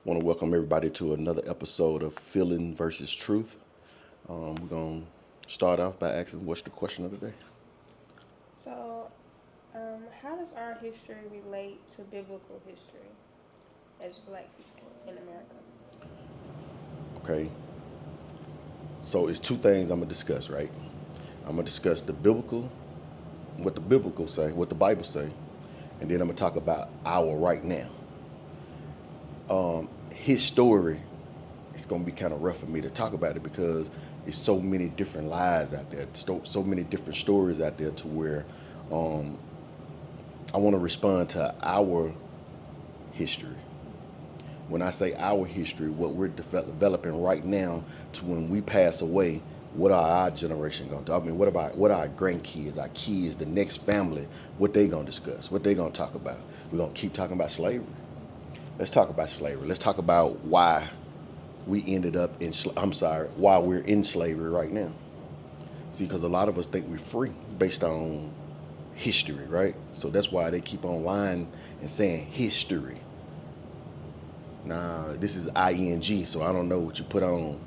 Want to welcome everybody to another episode of Feeling versus Truth. We're going to start off by asking, what's the question of the day? So, how does our history relate to biblical history as Black people in America? Okay, so it's two things I'm going to discuss, right? I'm going to discuss what the biblical say, what the Bible say, and then I'm going to talk about our right now. His story, it's going to be kind of rough for me to talk about it because there's so many different lies out there, so many different stories out there to where I want to respond to our history. When I say our history, what we're developing right now to when we pass away, what are our generation going to do? I mean, what are our grandkids, our kids, the next family, what they going to discuss, what they going to talk about? We're going to keep talking about slavery. Let's talk about slavery. Let's talk about why we ended up why we're in slavery right now. See, because a lot of us think we're free based on history, right? So that's why they keep on lying and saying history. Now, this is ing, so I don't know what you put on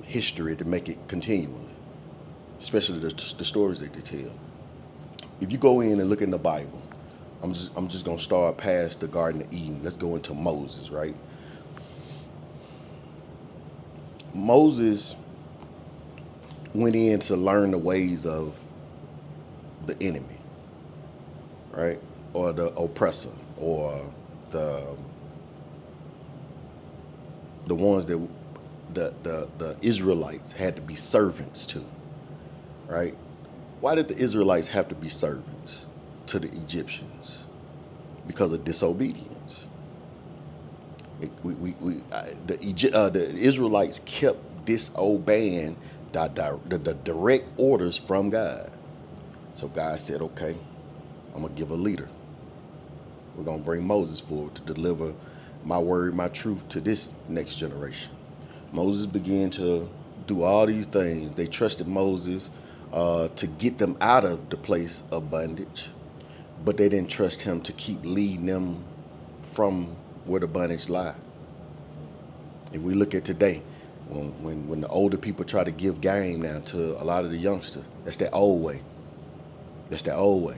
history to make it continually, especially the stories that they tell. If you go in and look in the Bible, I'm just gonna start past the Garden of Eden. Let's go into Moses, right? Moses went in to learn the ways of the enemy, right? Or the oppressor, or the the ones that the Israelites had to be servants to, right? Why did the Israelites have to be servants to the Egyptians? Because of disobedience. The Israelites kept disobeying the direct orders from God. So God said, okay, I'm going to give a leader. We're going to bring Moses forward to deliver my word, my truth to this next generation. Moses began to do all these things. They trusted Moses to get them out of the place of bondage, but they didn't trust him to keep leading them from where the bondage lie. If we look at today, when the older people try to give game now to a lot of the youngsters, that's that old way. That's that old way.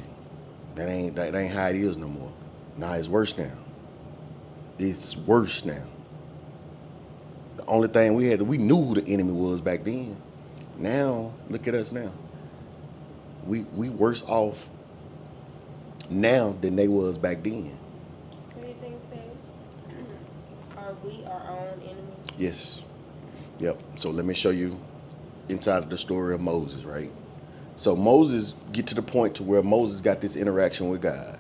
That ain't how it is no more. Nah, it's worse now. It's worse now. The only thing we knew who the enemy was back then. Now, look at us now. We worse off now than they was back then. So, you think that are we our own enemy? Yes. Yep. So let me show you inside of the story of Moses, right? So Moses get to the point to where Moses got this interaction with God.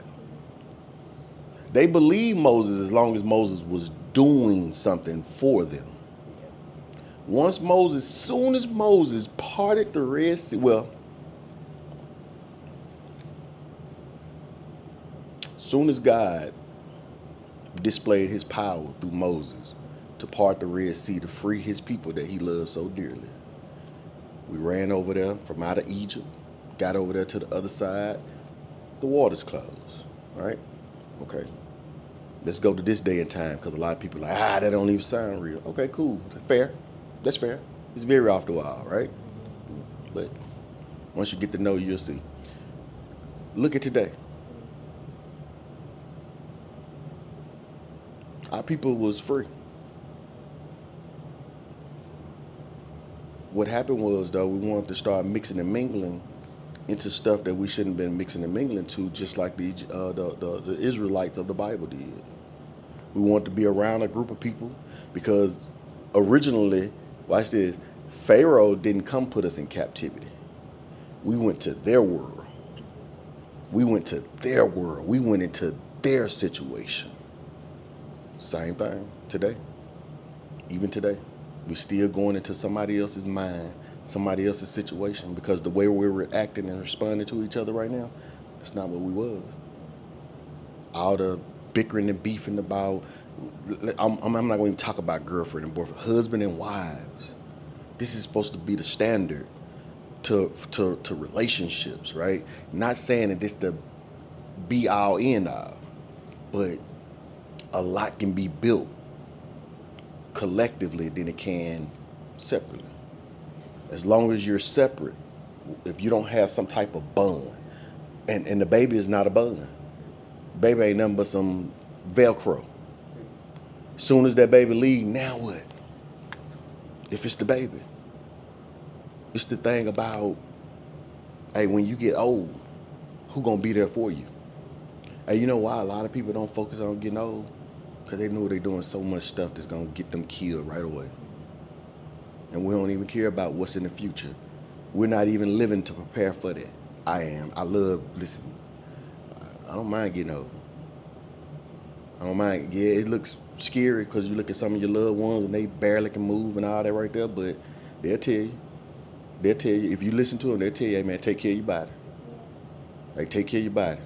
They believed Moses as long as Moses was doing something for them. Yeah. Soon as Moses parted the Red Sea, soon as God displayed his power through Moses to part the Red Sea to free his people that he loved so dearly, we ran over there from out of Egypt, got over there to the other side, the water's closed, right? Okay. Let's go to this day and time because a lot of people are like, that don't even sound real. Okay, cool. Fair. That's fair. It's very off the wall, right? But once you get to know, you'll see. Look at today. Our people was free. What happened was, though, we wanted to start mixing and mingling into stuff that we shouldn't have been mixing and mingling to, just like the Israelites of the Bible did. We wanted to be around a group of people because originally, watch this, Pharaoh didn't come put us in captivity. We went to their world. We went to their world. We went into their situation. Same thing today. Even today. We're still going into somebody else's mind, somebody else's situation, because the way we're reacting and responding to each other right now, that's not what we was. All the bickering and beefing about, I'm not going to talk about girlfriend and boyfriend, husband and wives. This is supposed to be the standard to relationships, right? Not saying that this the be all end all, but a lot can be built collectively than it can separately. As long as you're separate, if you don't have some type of bond, and the baby is not a bond. Baby ain't nothing but some Velcro. Soon as that baby leave, now what? If it's the baby. It's the thing about, hey, when you get old, who gonna be there for you? Hey, you know why a lot of people don't focus on getting old? Because they know they're doing so much stuff that's gonna get them killed right away. And we don't even care about what's in the future. We're not even living to prepare for that. I am. Listen, I don't mind getting old. I don't mind. Yeah, it looks scary because you look at some of your loved ones and they barely can move and all that right there, but they'll tell you. They'll tell you, if you listen to them, they'll tell you, hey man, take care of your body. Hey, take care of your body.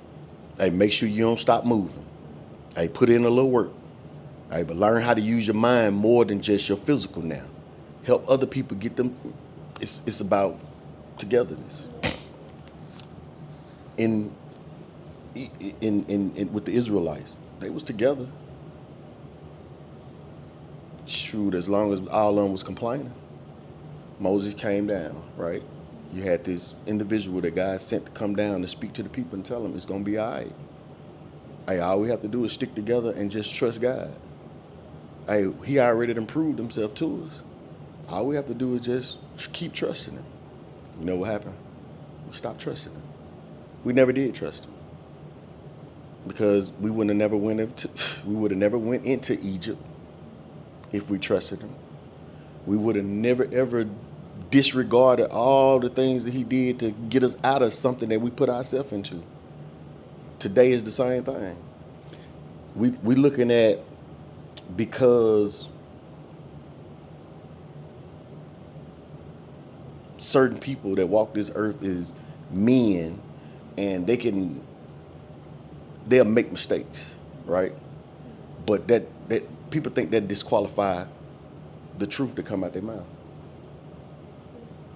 Hey, make sure you don't stop moving. Hey, put in a little work. Hey, but learn how to use your mind more than just your physical now. Help other people get them. It's about togetherness. In with the Israelites, they was together. Shoot, as long as all of them was complaining. Moses came down, right? You had this individual that God sent to come down to speak to the people and tell them it's gonna be all right. Hey, all we have to do is stick together and just trust God. Hey, he already done proved himself to us. All we have to do is just keep trusting him. You know what happened? We stopped trusting him. We never did trust him. Because we would have never went into Egypt if we trusted him. We would have never ever disregarded all the things that he did to get us out of something that we put ourselves into. Today is the same thing. We looking at, because certain people that walk this earth is men, and they'll make mistakes, right? But that people think that disqualify the truth to come out their mouth,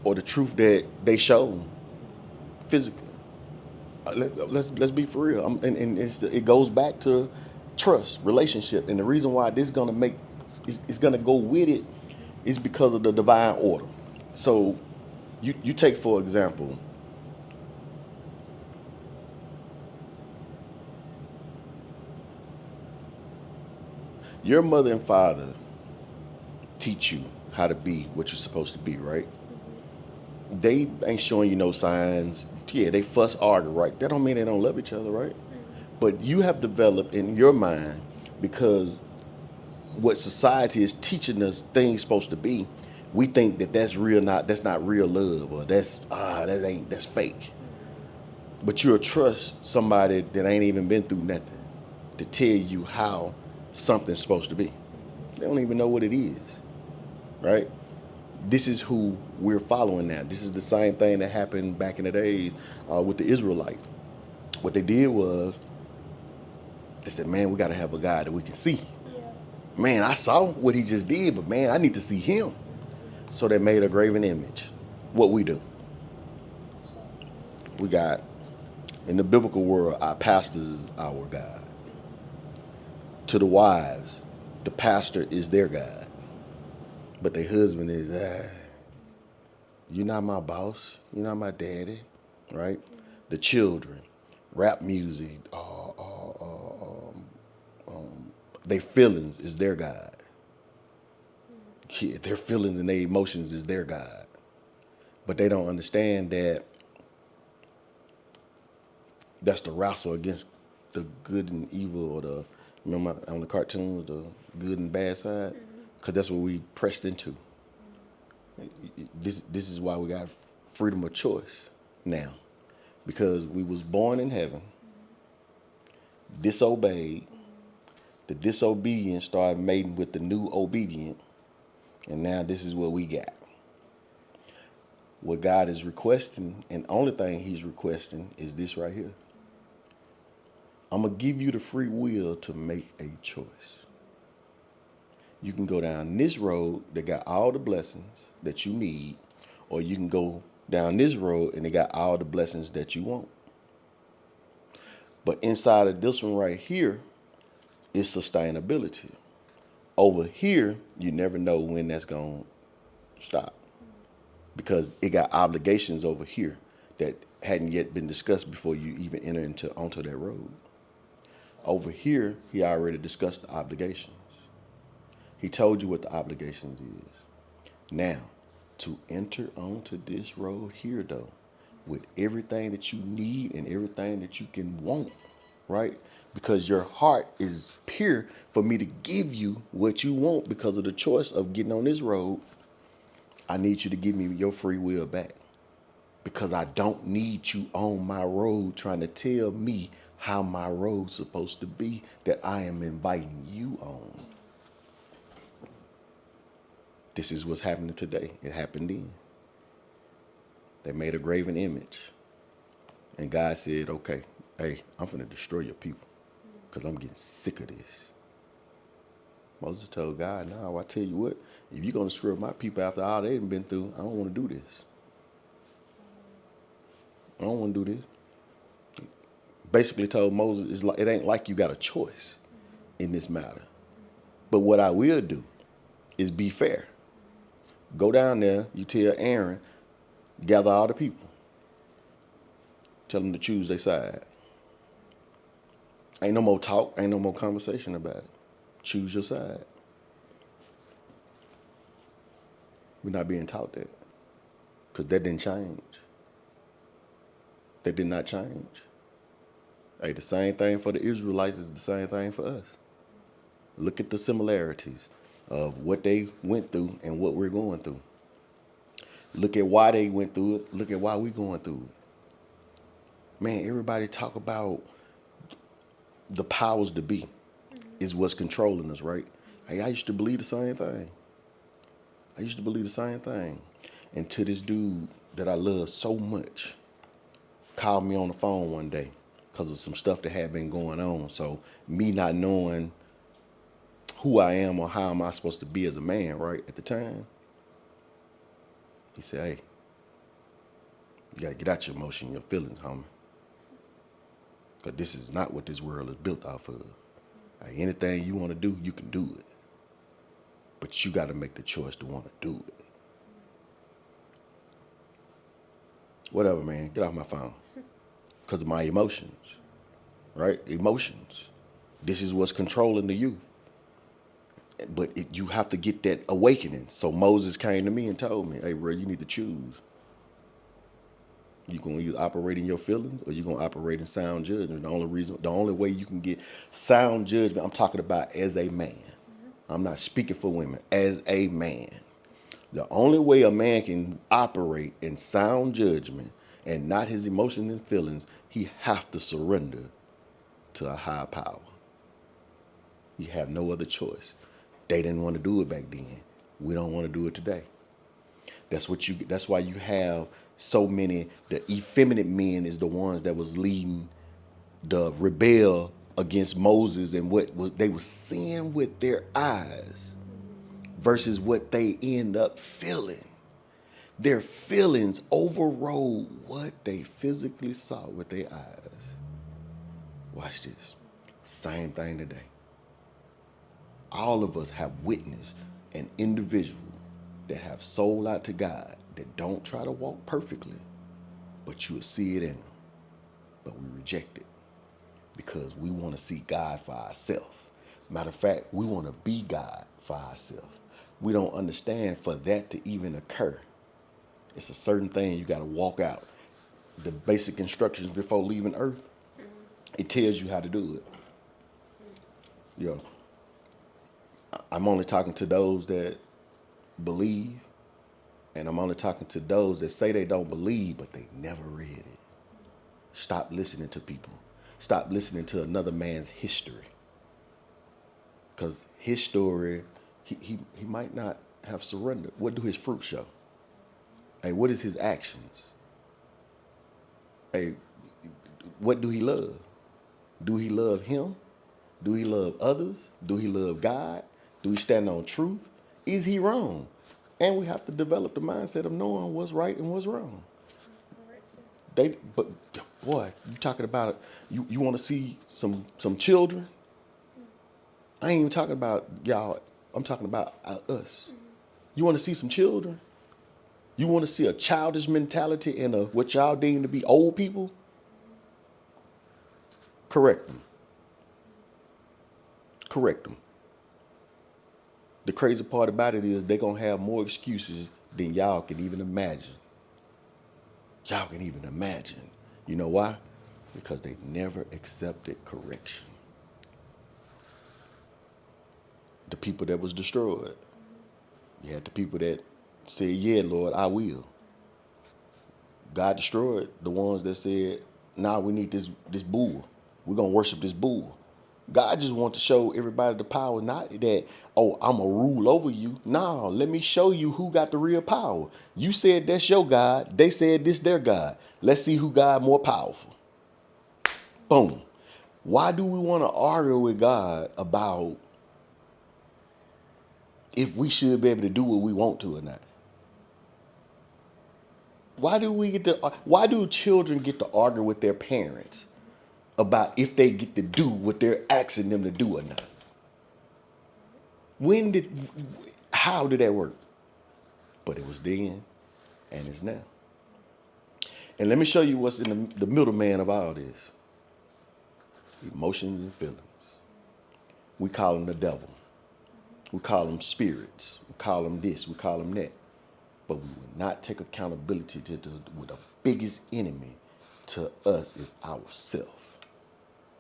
or the truth that they show physically. Let's be for real. And it goes back to trust, relationship, and the reason why this is gonna go with it is because of the divine order. So you take, for example, your mother and father teach you how to be what you're supposed to be, right? They ain't showing you no signs. Yeah, they fuss, argue, right? That don't mean they don't love each other, right? But you have developed in your mind, because what society is teaching us things supposed to be, we think that that's not real love, or that's fake. But you'll trust somebody that ain't even been through nothing to tell you how something's supposed to be. They don't even know what it is, right? This is who we're following now. This is the same thing that happened back in the days with the Israelites. What they did was, they said, man, we got to have a God that we can see. Yeah. Man, I saw what he just did, but man, I need to see him. So they made a graven image. What we do? We got, in the biblical world, our pastors is our God. To the wives, the pastor is their God. But their husband is, you're not my boss. You're not my daddy, right? The children, rap music, their feelings is their God. Yeah, their feelings and their emotions is their God. But they don't understand that that's the wrestle against the good and evil, or the, remember on the cartoons, the good and bad side? Because that's what we pressed into. This is why we got freedom of choice now, because we was born in heaven, disobeyed, the disobedient started mating with the new obedient, and now this is what we got. What God is requesting, and only thing he's requesting, is this right here. I'm gonna give you the free will to make a choice. You can go down this road that got all the blessings that you need, or you can go down this road and it got all the blessings that you want. But inside of this one right here is sustainability. Over here, you never know when that's going to stop because it got obligations over here that hadn't yet been discussed before you even enter onto that road. Over here, he already discussed the obligations. He told you what the obligations is. Now, to enter onto this road here, though, with everything that you need and everything that you can want, right? Because your heart is pure for me to give you what you want because of the choice of getting on this road. I need you to give me your free will back because I don't need you on my road trying to tell me how my road's supposed to be that I am inviting you on. This is what's happening today. It happened then. They made a graven image. And God said, okay, hey, I'm finna destroy your people because I'm getting sick of this. Moses told God, no, I tell you what, if you're going to screw up my people after all they've been through, I don't want to do this. I don't want to do this. Basically told Moses, it ain't like you got a choice in this matter. But what I will do is be fair. Go down there, you tell Aaron, gather all the people. Tell them to choose their side. Ain't no more talk, ain't no more conversation about it. Choose your side. We're not being taught that because that didn't change. That did not change. Hey, the same thing for the Israelites is the same thing for us. Look at the similarities of what they went through and what we're going through. Look at why they went through it. Look at why we're going through it. Man, everybody talk about the powers to be is what's controlling us, right? Hey, I used to believe the same thing. And to this dude that I love so much called me on the phone one day because of some stuff that had been going on. So me not knowing who I am or how am I supposed to be as a man, right, at the time, he said, hey, you got to get out your emotion, your feelings, homie. Because this is not what this world is built off of. Hey, anything you want to do, you can do it. But you got to make the choice to want to do it. Whatever, man. Get off my phone. Because of my emotions. Right? Emotions. This is what's controlling the youth. But you have to get that awakening. So Moses came to me and told me, hey, bro, you need to choose. You're going to either operate in your feelings or you're going to operate in sound judgment. The only way you can get sound judgment, I'm talking about as a man. I'm not speaking for women. As a man. The only way a man can operate in sound judgment and not his emotions and feelings, he have to surrender to a higher power. You have no other choice. They didn't want to do it back then. We don't want to do it today. That's why you have so many, the effeminate men is the ones that was leading the rebel against Moses and what was they were seeing with their eyes versus what they end up feeling. Their feelings overrode what they physically saw with their eyes. Watch this. Same thing today. All of us have witnessed an individual that have sold out to God that don't try to walk perfectly, but you'll see it in them. But we reject it because we want to see God for ourselves. Matter of fact, we want to be God for ourselves. We don't understand for that to even occur. It's a certain thing you got to walk out. The basic instructions before leaving Earth, it tells you how to do it. You know, I'm only talking to those that believe, and I'm only talking to those that say they don't believe, but they never read it. Stop listening to people. Stop listening to another man's history. Because his story, he might not have surrendered. What do his fruit show? Hey, what is his actions? Hey, what do he love? Do he love him? Do he love others? Do he love God? Do he stand on truth? Is he wrong? And we have to develop the mindset of knowing what's right and what's wrong. But boy, you talking about it. You want to see some children? I ain't even talking about y'all I'm talking about us. You want to see some children? You want to see a childish mentality in what y'all deem to be old people? Correct them. Correct them. The crazy part about it is they're going to have more excuses than y'all can even imagine. Y'all can even imagine. You know why? Because they never accepted correction. The people that was destroyed. You had the people that said, yeah, Lord, I will. God destroyed the ones that said, nah, we need this bull. We're going to worship this bull. God just wants to show everybody the power, not that, oh, I'm going to rule over you. No, let me show you who got the real power. You said that's your God. They said this their God. Let's see who God more powerful. Boom. Why do we want to argue with God about if we should be able to do what we want to or not? Why do children get to argue with their parents about if they get to do what they're asking them to do or not? How did that work? But it was then and it's now. And let me show you what's in the middleman of all this. Emotions and feelings. We call them the devil. We call them spirits. We call them this. We call them that. But we will not take accountability to the biggest enemy to us is ourself.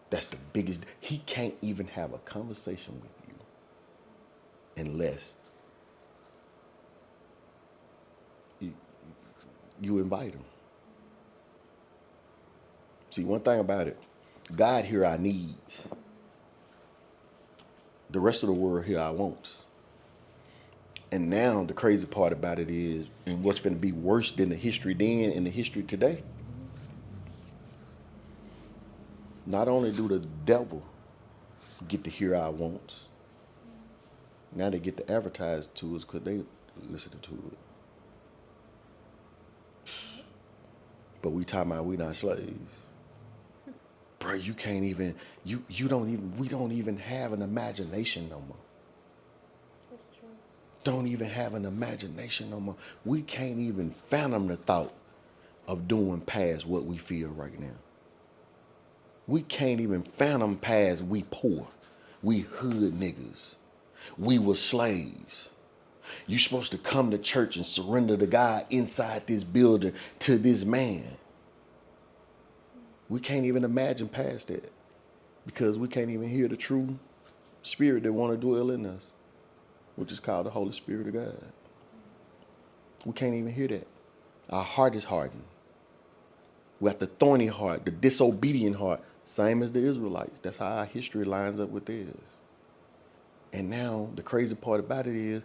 That's the biggest. He can't even have a conversation with you unless you invite him. See, one thing about it, God hear our needs. The rest of the world hear our wants. And now the crazy part about it is, and what's going to be worse than the history then and the history today, not only do the devil get to hear our wants, now they get to advertise to us because they listening to it. But we talking about we not slaves. Bro, you can't even, we don't even have an imagination no more. That's true. Don't even have an imagination no more. We can't even fathom the thought of doing past what we feel right now. We can't even fathom past we poor. We hood niggas. We were slaves. You supposed to come to church and surrender to God inside this building to this man. We can't even imagine past that because we can't even hear the true spirit that want to dwell in us, which is called the Holy Spirit of God. We can't even hear that. Our heart is hardened. We got the thorny heart, the disobedient heart, same as the Israelites. That's how our history lines up with theirs. And now the crazy part about it is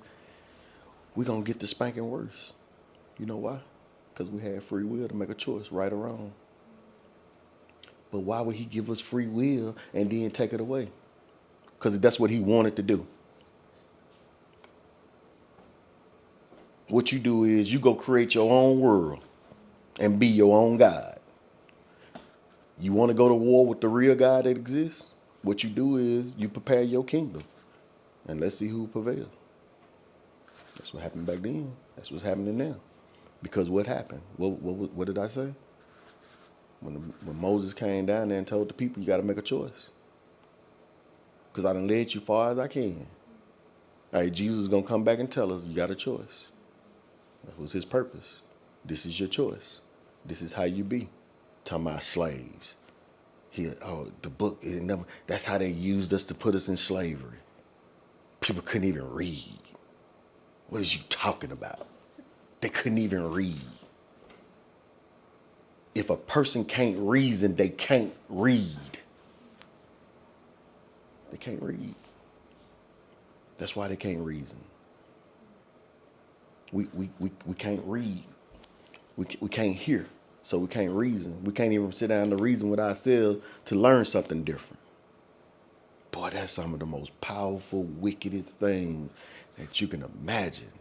we're going to get the spanking worse. You know why? Because we had free will to make a choice, right or wrong. But why would he give us free will and then take it away? Because that's what he wanted to do. What you do is you go create your own world and be your own God. You want to go to war with the real God that exists? What you do is you prepare your kingdom. And let's see who prevails. That's what happened back then. That's what's happening now. Because what happened? What did I say? When Moses came down there and told the people, you got to make a choice. Because I done led you far as I can. All right, Jesus is going to come back and tell us, you got a choice. That was his purpose. This is your choice. This is how you be. Talking about slaves. Here, the book, that's how they used us to put us in slavery. People couldn't even read. What is you talking about? They couldn't even read. If a person can't reason, they can't read. They can't read. That's why they can't reason. We can't read. We can't hear, so we can't reason. We can't even sit down to reason with ourselves to learn something different. Boy, that's some of the most powerful, wickedest things that you can imagine.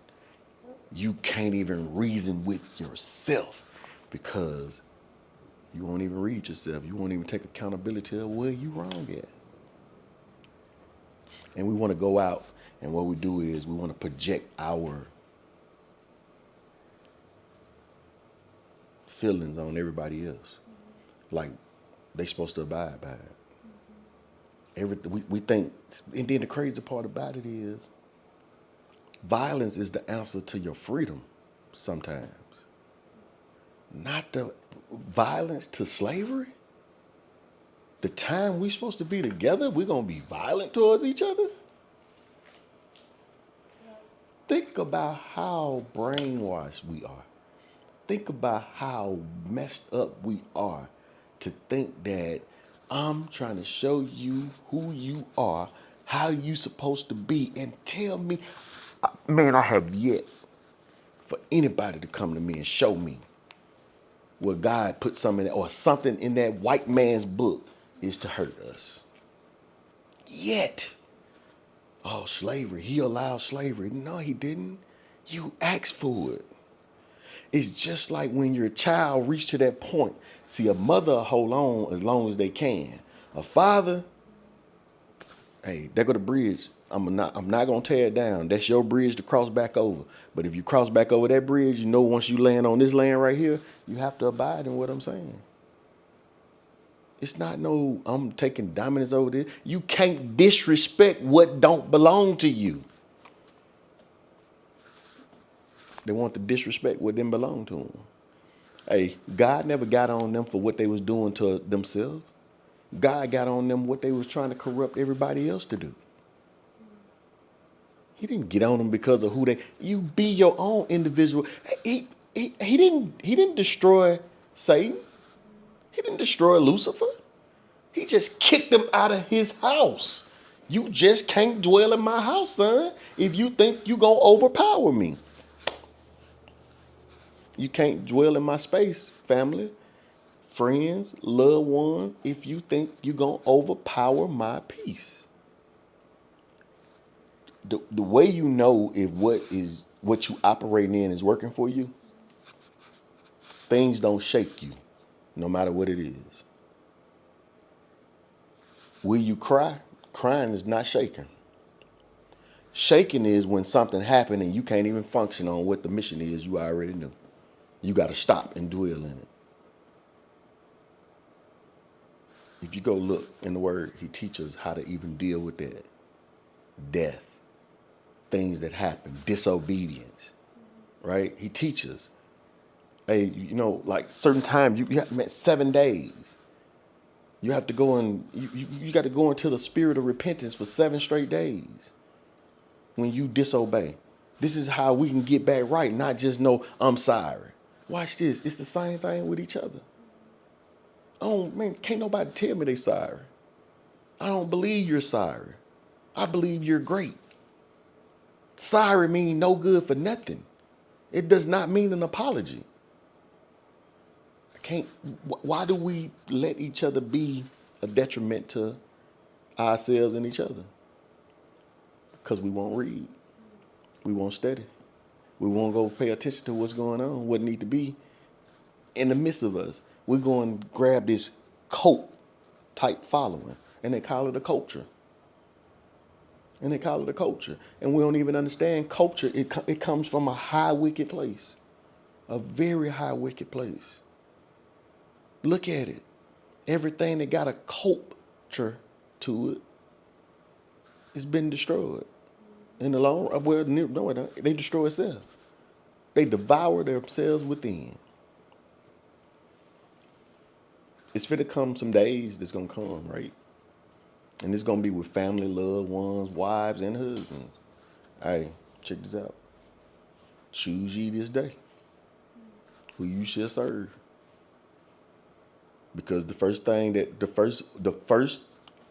You can't even reason with yourself because you won't even read yourself. You won't even take accountability of where you wrong at. And we want to go out And what we do is we want to project our feelings on everybody else. Like they supposed to abide by it. Everything we think, and then the crazy part about it is violence is the answer to your freedom sometimes. Not the violence to slavery. The time we supposed to be together, we're going to be violent towards each other? Think about how brainwashed we are. Think about how messed up we are to think that I'm trying to show you who you are, how you supposed to be, and tell me, man, I have yet for anybody to come to me and show me where God put something in, or something in that white man's book is to hurt us. Yet, oh, slavery, he allowed slavery. No, he didn't. You asked for it. It's just like when your child reached to that point. See, a mother hold on as long as they can. A father, hey, there go the bridge. I'm not gonna tear it down. That's your bridge to cross back over. But if you cross back over that bridge, you know once you land on this land right here, you have to abide in what I'm saying. It's not no I'm taking dominance over this. You can't disrespect what don't belong to you. They want to disrespect what didn't belong to them. Hey, God never got on them for what they was doing to themselves. God got on them what they was trying to corrupt everybody else to do. He didn't get on them because of who they. You be your own individual. He didn't destroy Satan. He didn't destroy Lucifer. He just kicked him out of his house. You just can't dwell in my house, son, if you think you gonna overpower me. You can't dwell in my space, family, friends, loved ones, if you think you're going to overpower my peace. The way you know if what you operating in is working for you, things don't shake you, no matter what it is. Will you cry? Crying is not shaking. Shaking is when something happened and you can't even function on what the mission is you already knew. You got to stop and dwell in it. If you go look in the word, he teaches how to even deal with that. Death, things that happen, disobedience, right? He teaches. Hey, you know, like certain times you have 7 days. You have to go and you got to go into the spirit of repentance for 7 straight days when you disobey. This is how we can get back right, not just know I'm sorry. Watch this. It's the same thing with each other. Oh man, can't nobody tell me they sorry. I don't believe you're sorry. I believe you're great. Sorry means no good for nothing. It does not mean an apology. Why do we let each other be a detriment to ourselves and each other? Because we won't read. We won't study. We won't go pay attention to what's going on, what need to be in the midst of us. We're going to grab this cult type following, and they call it a culture. And we don't even understand culture. It comes from a high wicked place, a very high wicked place. Look at it. Everything that got a culture to it has been destroyed. In the long run, well, no, they destroy itself. They devour themselves within. It's finna come some days that's gonna come, right? And it's gonna be with family, loved ones, wives, and husbands. Hey, check this out. Choose ye this day who you shall serve. Because the first,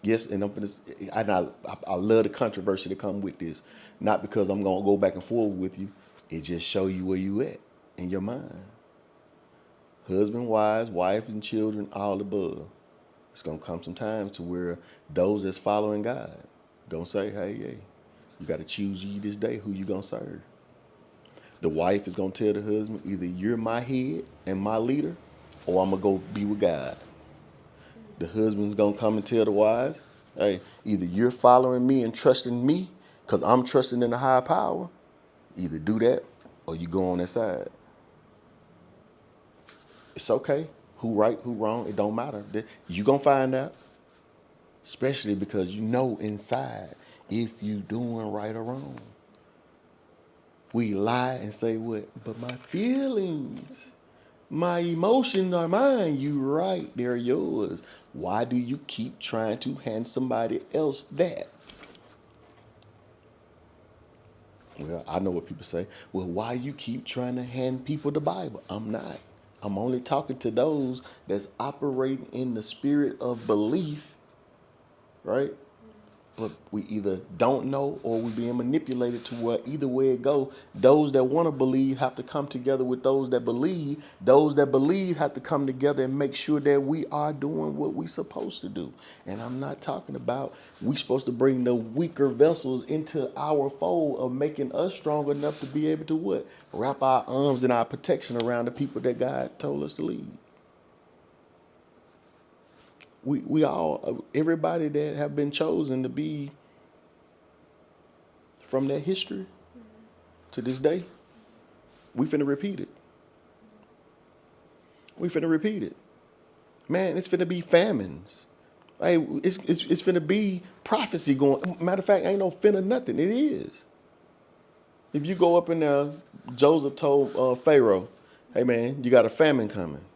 yes, and I love the controversy that come with this. Not because I'm gonna go back and forth with you. It just show you where you at in your mind. Husband, wives, wife, and children, all above. It's gonna come some time to where those that's following God gonna say, hey, you gotta choose ye this day who you gonna serve. The wife is gonna tell the husband, either you're my head and my leader, or I'm gonna go be with God. The husband's gonna come and tell the wives, hey, either you're following me and trusting me, because I'm trusting in the higher power, either do that or you go on that side. It's okay. Who right, who wrong, it don't matter. You gonna find out. Especially because you know inside if you doing right or wrong. We lie and say what? But my feelings, my emotions are mine. You right, they're yours. Why do you keep trying to hand somebody else that? Well, I know what people say. Well, why you keep trying to hand people the Bible? I'm not. I'm only talking to those that's operating in the spirit of belief, right? But we either don't know or we're being manipulated to where either way it go, those that want to believe have to come together with those that believe. Those that believe have to come together and make sure that we are doing what we supposed to do. And I'm not talking about we supposed to bring the weaker vessels into our fold of making us strong enough to be able to what? Wrap our arms and our protection around the people that God told us to lead. We all, everybody that have been chosen to be from that history to this day, we finna repeat it. We finna repeat it. Man, it's finna be famines. Hey, it's finna be prophecy going. Matter of fact, ain't no finna nothing. It is. If you go up in there, Joseph told Pharaoh, hey man, you got a famine coming.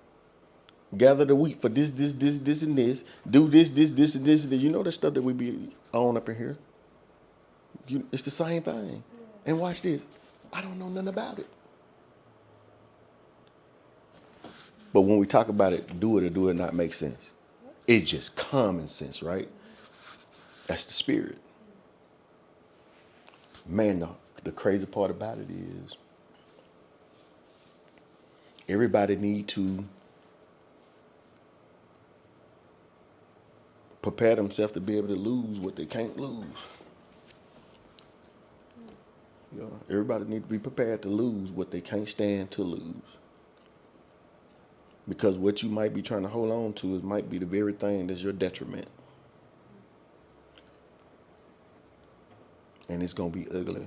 Gather the wheat for this, and this. Do this, and this. You know the stuff that we be on up in here. It's the same thing. And watch this. I don't know nothing about it. But when we talk about it, do it or do it not make sense. It's just common sense, right? That's the spirit. Man, the crazy part about it is everybody need to prepare themselves to be able to lose what they can't lose. You know, everybody need to be prepared to lose what they can't stand to lose. Because what you might be trying to hold on to might be the very thing that's your detriment. And it's going to be ugly.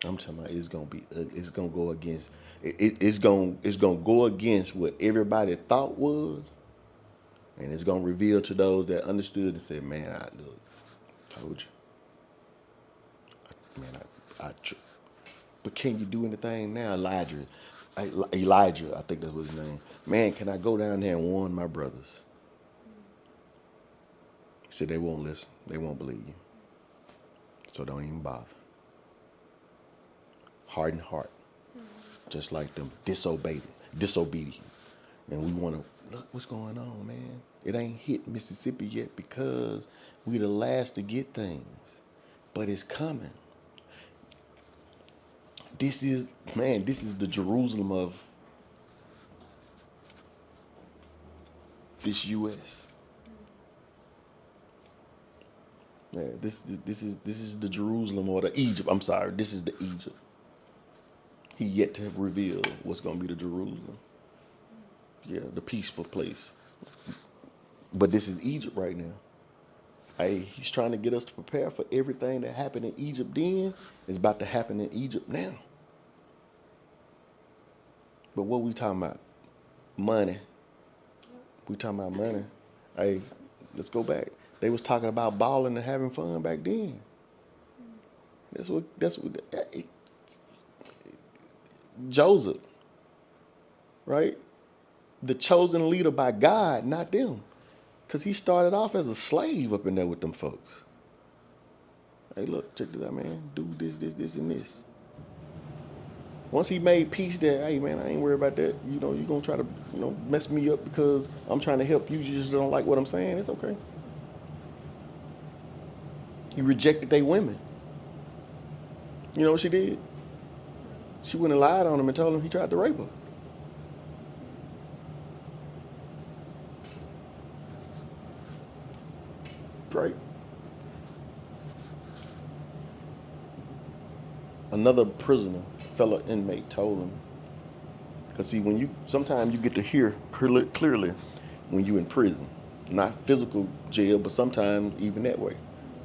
I'm talking about it's going to be ugly. It's going to go against, it's going to go against what everybody thought was. And it's going to reveal to those that understood and said, man, I told you. But can you do anything now? Elijah, I think that's what his name. Man, can I go down there and warn my brothers? He said they won't listen. They won't believe you. So don't even bother. Hardened heart. Just like them disobedient. And we want to, look what's going on, man. It ain't hit Mississippi yet because we the last to get things. But it's coming. This is the Jerusalem of this U.S. Yeah, this is the Jerusalem or the Egypt. I'm sorry, this is the Egypt. He yet to have revealed what's going to be the Jerusalem. Yeah, the peaceful place. But this is Egypt right now. Hey, he's trying to get us to prepare for everything that happened in Egypt then is about to happen in Egypt now. But what we talking about? Money. We talking about money. Hey, let's go back. They was talking about balling and having fun back then. That's what Joseph, right? The chosen leader by God, not them. Because he started off as a slave up in there with them folks. Hey, look, check this out, man. Do this, and this. Once he made peace there, hey, man, I ain't worried about that. You know, you're going to try to, mess me up because I'm trying to help you. You just don't like what I'm saying. It's okay. He rejected their women. You know what she did? She went and lied on him and told him he tried to rape her. Right? Another prisoner, fellow inmate, told him, because see, sometimes you get to hear clearly when you in prison, not physical jail, but sometimes even that way,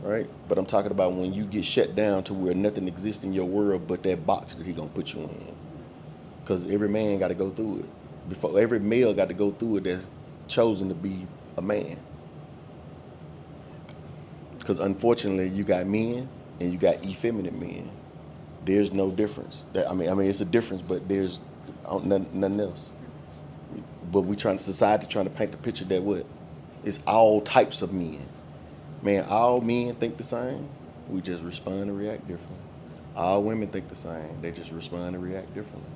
right? But I'm talking about when you get shut down to where nothing exists in your world but that box that he gonna put you in. Because every man got to go through it. Before every male got to go through it that's chosen to be a man. Because unfortunately, you got men and you got effeminate men. There's no difference. I mean, it's a difference, but there's nothing else. But we trying society trying to paint the picture that what? It's all types of men. Man, all men think the same. We just respond and react differently. All women think the same. They just respond and react differently.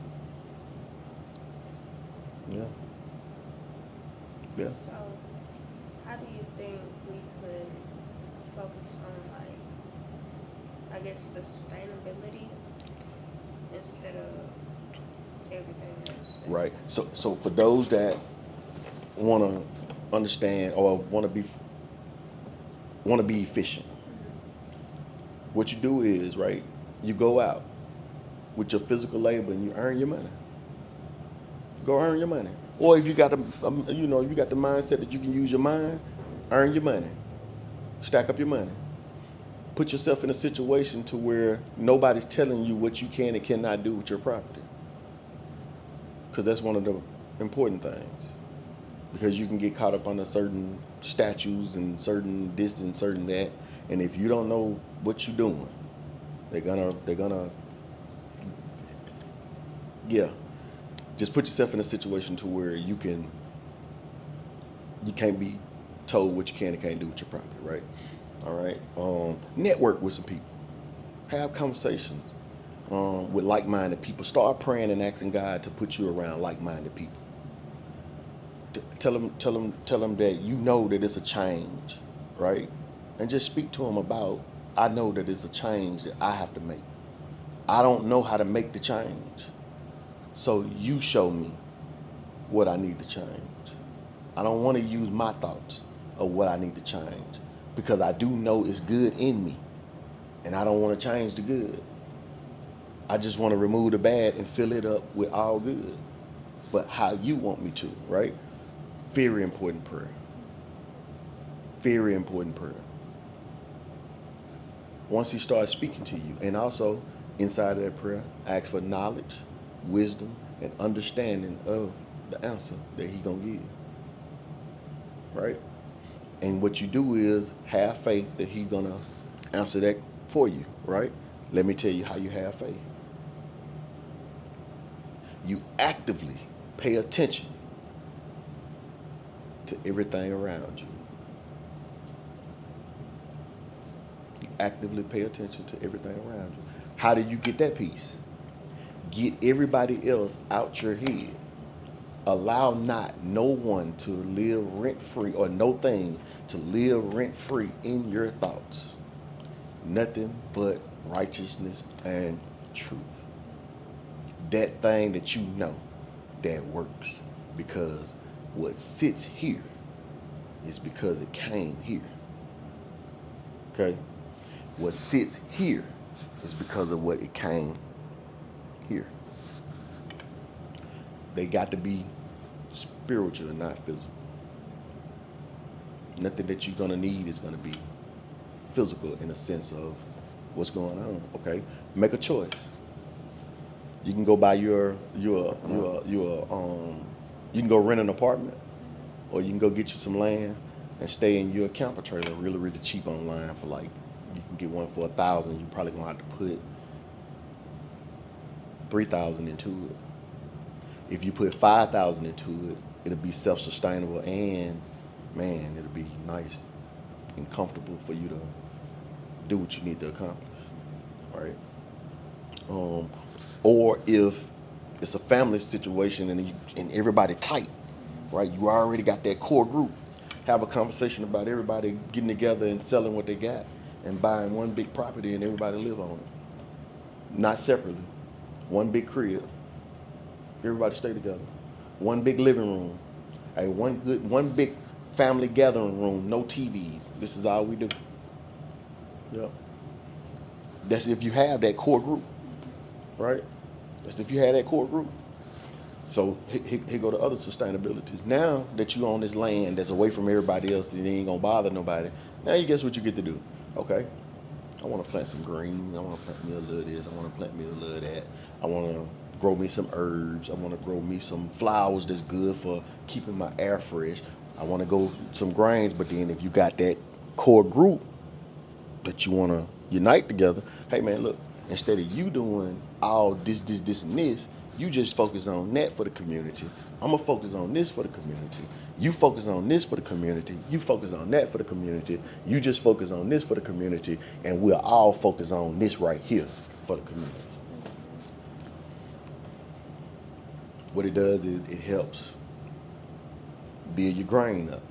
Yeah. Yeah. So, how do you think we could focus on, like, I guess, sustainability instead of everything else? Right. So for those that want to understand or want to be efficient, what you do is, right, you go out with your physical labor and you earn your money. Go earn your money. Or if you got you got the mindset that you can use your mind, earn your money. Stack up your money. Put yourself in a situation to where nobody's telling you what you can and cannot do with your property. Because that's one of the important things. Because you can get caught up on certain statutes and certain this and certain that, and if you don't know what you're doing, they're gonna yeah. Just put yourself in a situation to where you can't be told what you can and can't do with your property, right? All right. Network with some people. Have conversations with like-minded people. Start praying and asking God to put you around like-minded people. Tell them that you know that it's a change, right? And just speak to them about, I know that it's a change that I have to make. I don't know how to make the change. So you show me what I need to change. I don't want to use my thoughts of what I need to change because I do know it's good in me and I don't want to change the good. I just want to remove the bad and fill it up with all good. But how you want me to, right? Very important prayer. Very important prayer. Once he starts speaking to you, and also inside of that prayer, ask for knowledge, wisdom, and understanding of the answer that he gonna give. Right? And what you do is have faith that he's gonna answer that for you, right? Let me tell you how you have faith. You actively pay attention to everything around you. You actively pay attention to everything around you. How do you get that peace? Get everybody else out your head. Allow not no one to live rent-free or no thing to live rent-free in your thoughts. Nothing but righteousness and truth. That thing that you know that works, because what sits here is because it came here. Okay? What sits here is because of what it came here. They got to be spiritual and not physical. Nothing that you're gonna need is gonna be physical in a sense of what's going on. Okay? Make a choice. You can go buy you can go rent an apartment, or you can go get you some land and stay in your camper trailer really, really cheap online for like, you can get one for $1,000. You probably gonna have to put $3,000 into it. If you put $5,000 into it, it'll be self-sustainable and, man, it'll be nice and comfortable for you to do what you need to accomplish, right? Or if it's a family situation and everybody tight, right? You already got that core group. Have a conversation about everybody getting together and selling what they got and buying one big property and everybody live on it. Not separately. One big crib. Everybody stay together. One big living room. Hey, one big family gathering room. No TVs. This is all we do. Yep. That's if you have that core group, right? That's if you have that core group. So here go the other sustainabilities. Now that you own this land that's away from everybody else and you ain't gonna bother nobody, now you guess what you get to do? Okay, I want to plant some greens. I want to plant me a little of this. I want to plant me a little of that. I want to grow me some herbs. I want to grow me some flowers that's good for keeping my air fresh. I want to go some grains, but then if you got that core group that you want to unite together, hey man, look, instead of you doing all this, and this, you just focus on that for the community. I'm gonna focus on this for the community. You focus on this for the community. You focus on that for the community. You just focus on this for the community, and we'll all focus on this right here for the community. What it does is it helps build your grain up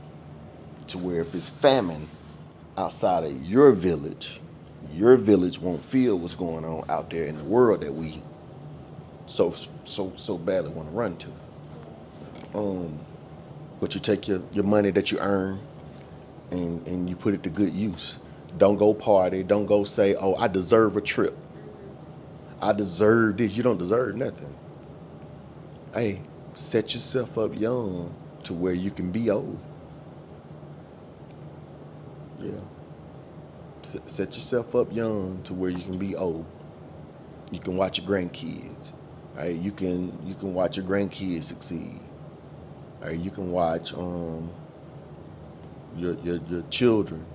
to where if it's famine outside of your village won't feel what's going on out there in the world that we so badly want to run to. But you take your money that you earn and you put it to good use. Don't go party. Don't go say, oh, I deserve a trip. I deserve this. You don't deserve nothing. Hey, set yourself up young to where you can be old. Yeah. Set yourself up young to where you can be old. You can watch your grandkids. Right? You can watch your grandkids succeed. Right? You can watch your children,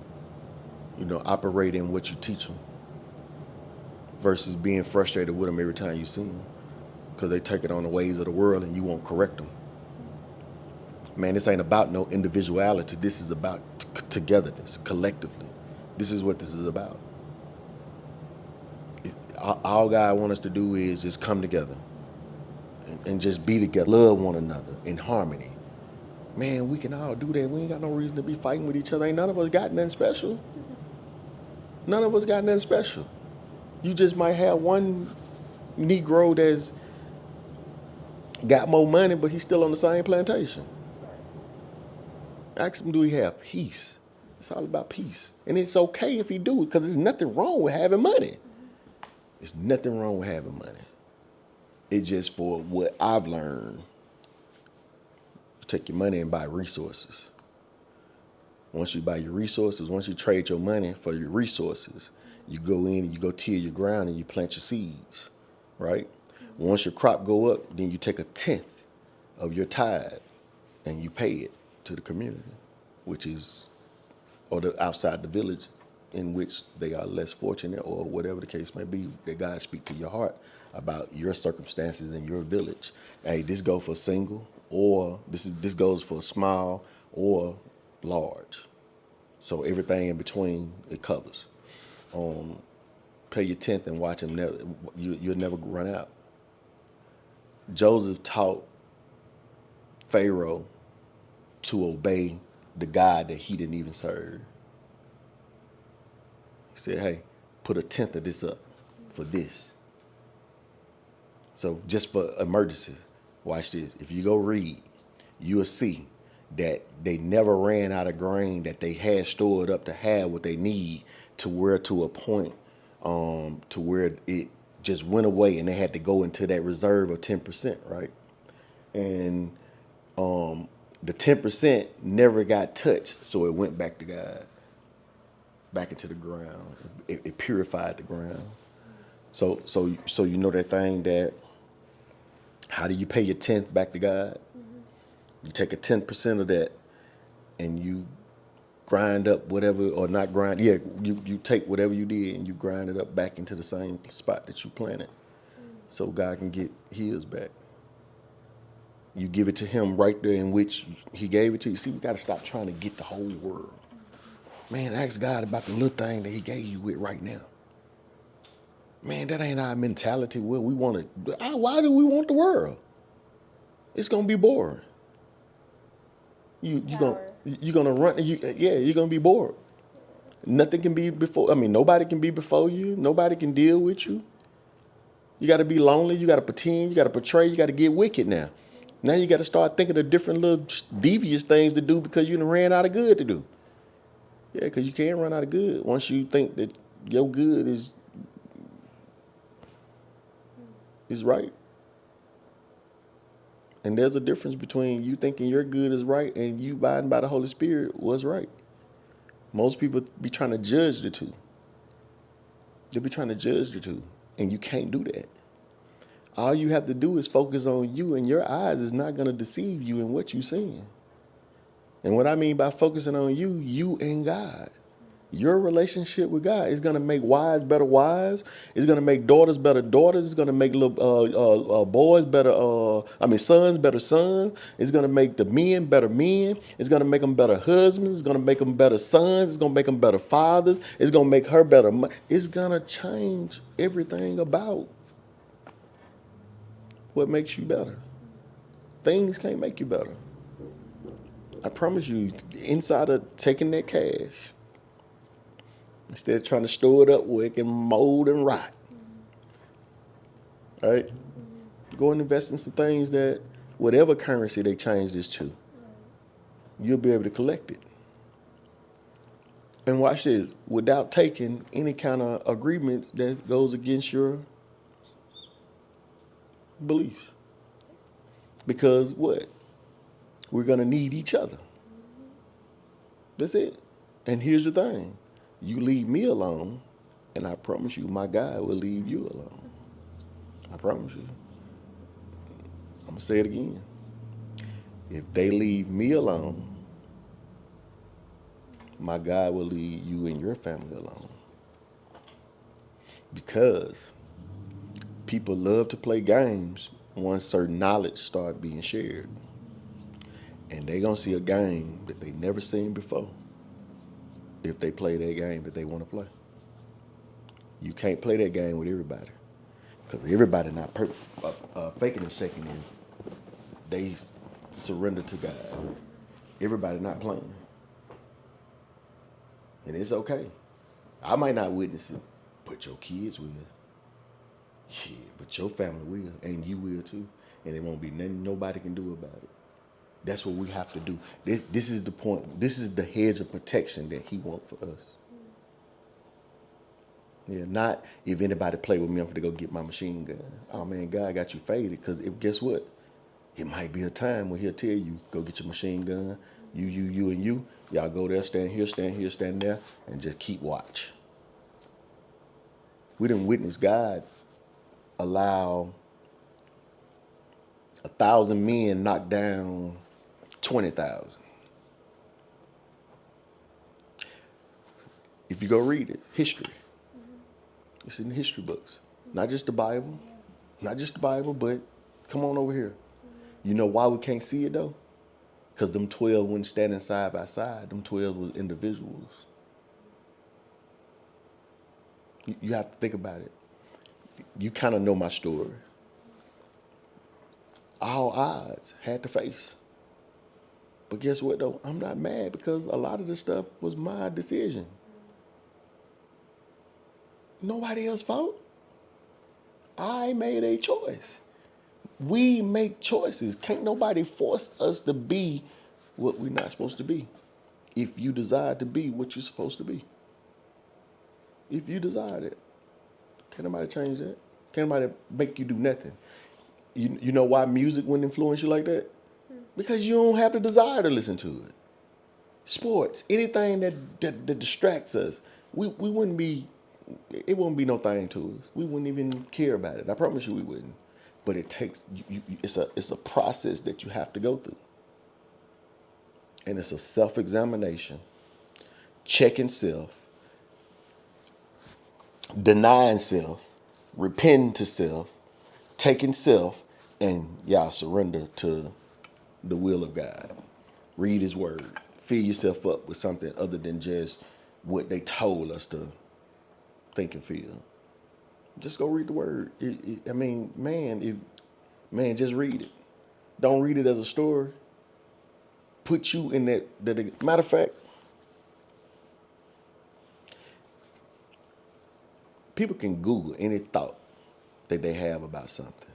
operate in what you teach them, versus being frustrated with them every time you see them because they take it on the ways of the world and you won't correct them. Man, this ain't about no individuality. This is about togetherness, collectively. This is what this is about. All God wants us to do is just come together and just be together, love one another in harmony. Man, we can all do that. We ain't got no reason to be fighting with each other. Ain't none of us got nothing special. None of us got nothing special. You just might have one Negro that's got more money, but he's still on the same plantation. Ask him, do he have peace? It's all about peace. And it's okay if he do, because there's nothing wrong with having money. There's nothing wrong with having money. It's just for what I've learned. You take your money and buy resources. Once you buy your resources, once you trade your money for your resources, you go in and you go till your ground and you plant your seeds, right? Once your crop go up, then you take a tenth of your tithe and you pay it to the community, which is, or the outside the village in which they are less fortunate, or whatever the case may be, that God speak to your heart about your circumstances in your village. Hey, this goes for single, or this goes for small or large. So everything in between it covers. Pay your tenth and watch him. You'll never run out. Joseph taught Pharaoh to obey the God that he didn't even serve. He said, hey, put a tenth of this up for this. So just for emergency, watch this. If you go read, you will see that they never ran out of grain that they had stored up to have what they need to a point to where it just went away and they had to go into that reserve of 10%, right? And the 10% never got touched, so it went back to God, back into the ground. It purified the ground. So you know that thing that, how do you pay your tenth back to God? You take a 10% of that and you grind up whatever, or not grind, yeah, you take whatever you did and you grind it up back into the same spot that you planted, so God can get his back. You give it to him right there in which he gave it to you. See, we got to stop trying to get the whole world. Man, ask God about the little thing that he gave you with right now. Man, that ain't our mentality. Well, we want to, why do we want the world? It's going to be boring. You're gonna run. You're gonna be bored. Nothing can be before. I mean, nobody can be before you. Nobody can deal with you. You got to be lonely. You got to pretend. You got to portray. You got to get wicked now. Now you got to start thinking of different little devious things to do because you done ran out of good to do. Yeah, because you can't run out of good once you think that your good is right. And there's a difference between you thinking your good is right and you abiding by the Holy Spirit was right. Most people be trying to judge the two. They be trying to judge the two, and you can't do that. All you have to do is focus on you, and your eyes is not going to deceive you in what you're seeing. And what I mean by focusing on you, you and God. Your relationship with God is going to make wives better wives. It's going to make daughters better daughters. It's going to make little boys better, sons better sons. It's going to make the men better men. It's going to make them better husbands. It's going to make them better sons. It's going to make them better fathers. It's going to make her better. It's going to change everything about what makes you better. Things can't make you better. I promise you, inside of taking that cash, instead of trying to store it up where it can mold and rot. All right? Go and invest in some things that, whatever currency they change this to, you'll be able to collect it. And watch this, without taking any kind of agreement that goes against your beliefs. Because what? We're going to need each other. That's it. And here's the thing. You leave me alone, and I promise you, my God will leave you alone. I promise you. I'm going to say it again. If they leave me alone, my God will leave you and your family alone. Because people love to play games once certain knowledge starts being shared. And they're going to see a game that they never seen before if they play that game that they want to play. You can't play that game with everybody. Because everybody not faking and shaking is they surrender to God. Everybody not playing. And it's okay. I might not witness it, but your kids will. Yeah, but your family will, and you will too. And it won't be nothing nobody can do about it. That's what we have to do. This is the point. This is the hedge of protection that he wants for us. Yeah, not if anybody play with me, I'm going to go get my machine gun. Oh man, God got you faded. Because guess what? It might be a time when he'll tell you, go get your machine gun. You, and you. Y'all go there, stand here, stand there, and just keep watch. We didn't witness God allow 1,000 men knock down 20,000. If you go read it, history. It's in the history books. Not just the Bible. Not just the Bible, but come on over here. You know why we can't see it though? Because them 12 weren't standing side by side. Them 12 was individuals. You have to think about it. You kind of know my story. All odds had to face. But guess what though? I'm not mad because a lot of the stuff was my decision. Nobody else fault. I made a choice. We make choices. Can't nobody force us to be what we're not supposed to be. If you desire to be what you're supposed to be. If you desire it. Can't nobody change that. Can't nobody make you do nothing. You know why music wouldn't influence you like that? Because you don't have the desire to listen to it. Sports, anything that distracts us, we wouldn't be, it wouldn't be no thing to us. We wouldn't even care about it. I promise you we wouldn't. But it takes, it's a process that you have to go through. And it's a self-examination, checking self, denying self, repenting to self, taking self, and y'all surrender to the will of God. Read his word. Fill yourself up with something other than just what they told us to think and feel. Just go read the word. Just read it. Don't read it as a story. Put you in that. Matter of fact, people can Google any thought that they have about something.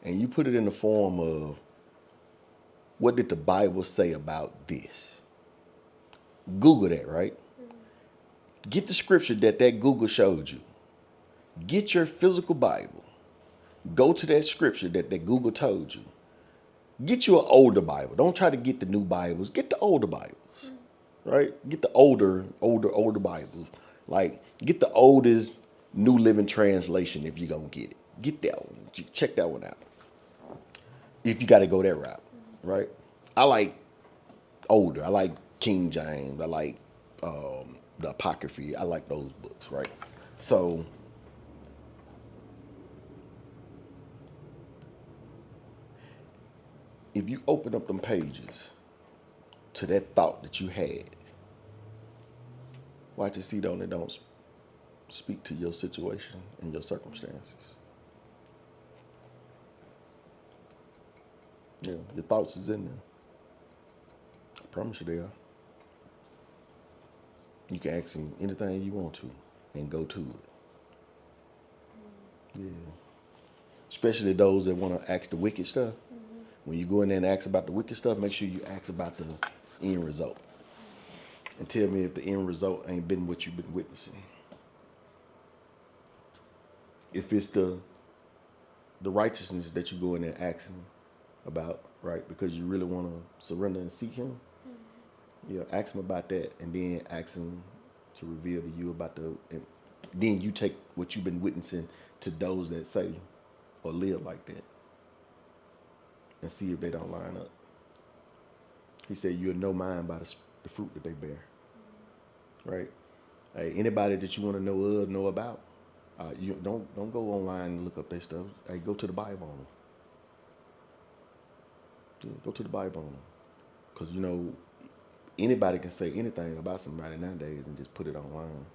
And you put it in the form of, what did the Bible say about this? Google that, right? Get the scripture that Google showed you. Get your physical Bible. Go to that scripture that Google told you. Get you an older Bible. Don't try to get the new Bibles. Get the older Bibles. right? Get the older Bibles. Like, get the oldest New Living Translation if you're going to get it. Get that one. Check that one out. If you got to go that route, right? I like older. I like King James. I like the Apocryphy. I like those books, right? So if you open up them pages to that thought that you had, watch and see don't it don't speak to your situation and your circumstances. Yeah, your thoughts is in there. I promise you they are. You can ask him anything you want to and go to it. Yeah. Especially those that want to ask the wicked stuff. When you go in there and ask about the wicked stuff, make sure you ask about the end result. And tell me if the end result ain't been what you've been witnessing. If it's the righteousness that you go in there asking about, right? Because you really want to surrender and seek him. Yeah, ask him about that, and then ask him to reveal to you about and then you take what you've been witnessing to those that say or live like that and see if they don't line up. He said, you'll know mine by the fruit that they bear, right? Hey, anybody that you want to know about, you don't go online and look up their stuff. Hey, go to the Bible on them. Yeah, go to the Bible on them. Because, anybody can say anything about somebody nowadays and just put it online.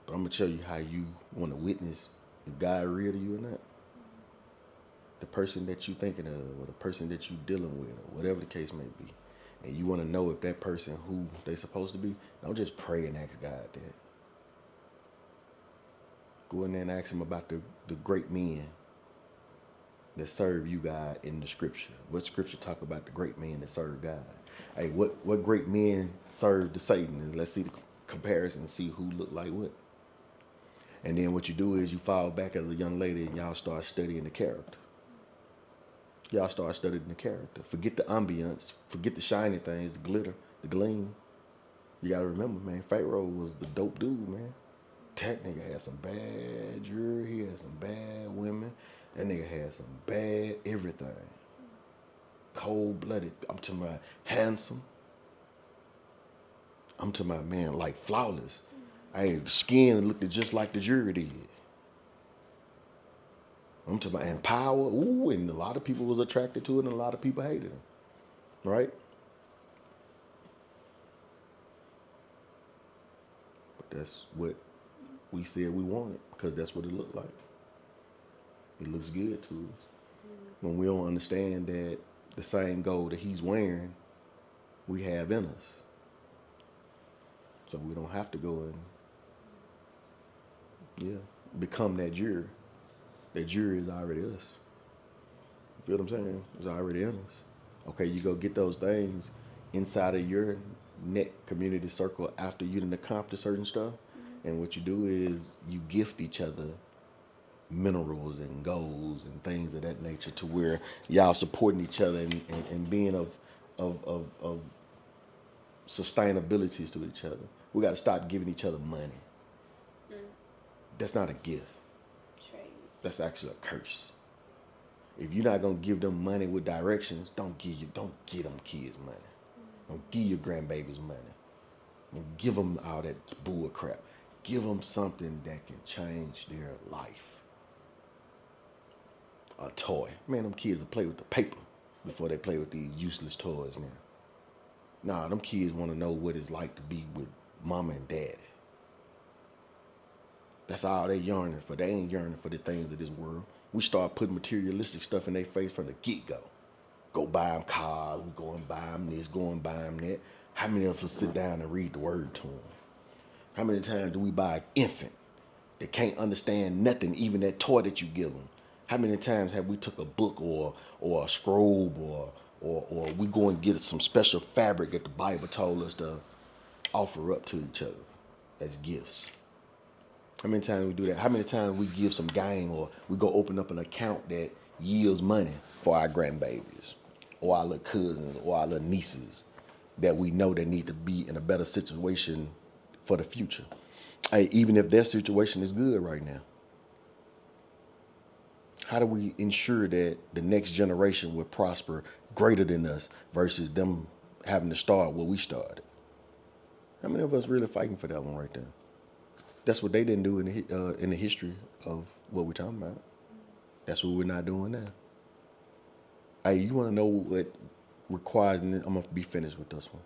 But I'm going to tell you how you want to witness if God real to you or not. The person that you thinking of or the person that you dealing with or whatever the case may be. And you want to know if that person who they supposed to be, don't just pray and ask God that. Go in there and ask him about the great men that serve you, God, in the scripture. What scripture talk about the great men that serve God? Hey, what great men serve the Satan? And let's see the comparison and see who look like what. And then what you do is you fall back as a young lady and y'all start studying the character. Y'all start studying the character. Forget the ambience. Forget the shiny things, the glitter, the gleam. You got to remember, man, Pharaoh was the dope dude, man. That nigga had some bad jewelry. He had some bad women. That nigga had some bad everything. Cold-blooded. I'm talking about handsome. I'm talking about, man, like flawless. Hey, the skin looked just like the jewelry did. I'm talking about, and power. Ooh, and a lot of people was attracted to it and a lot of people hated him. Right? But that's what we said we wanted because that's what it looked like. It looks good to us. When we don't understand that the same gold that he's wearing, we have in us. So we don't have to go and, become that juror. That jury is already us. You feel what I'm saying? It's already in us. Okay, you go get those things inside of your net community circle after you done accomplished certain stuff. And what you do is you gift each other minerals and golds and things of that nature to where y'all supporting each other and being of sustainabilities to each other. We got to stop giving each other money. That's not a gift. That's actually a curse. If you're not gonna give them money with directions, don't give them kids money. Don't give your grandbabies money. Don't give them all that bull crap. Give them something that can change their life. A toy. Man, them kids will play with the paper before they play with these useless toys now. Nah, them kids want to know what it's like to be with mama and daddy. That's all they yearning for. They ain't yearning for the things of this world. We start putting materialistic stuff in their face from the get-go. Go buy them cars, we go and buy them this, go and buy them that. How many of us sit down and read the word to them? How many times do we buy an infant that can't understand nothing, even that toy that you give them? How many times have we took a book or a scroll or we go and get some special fabric that the Bible told us to offer up to each other as gifts? How many times we do that? How many times we give some game or we go open up an account that yields money for our grandbabies or our little cousins or our little nieces? that we know they need to be in a better situation for the future. Hey, even if their situation is good right now, how do we ensure that the next generation will prosper greater than us versus them having to start where we started? How many of us really fighting for that one right there? That's what they didn't do in the history of what we're talking about. That's what we're not doing now. Hey, you want to know what requires? And I'm gonna be finished with this one.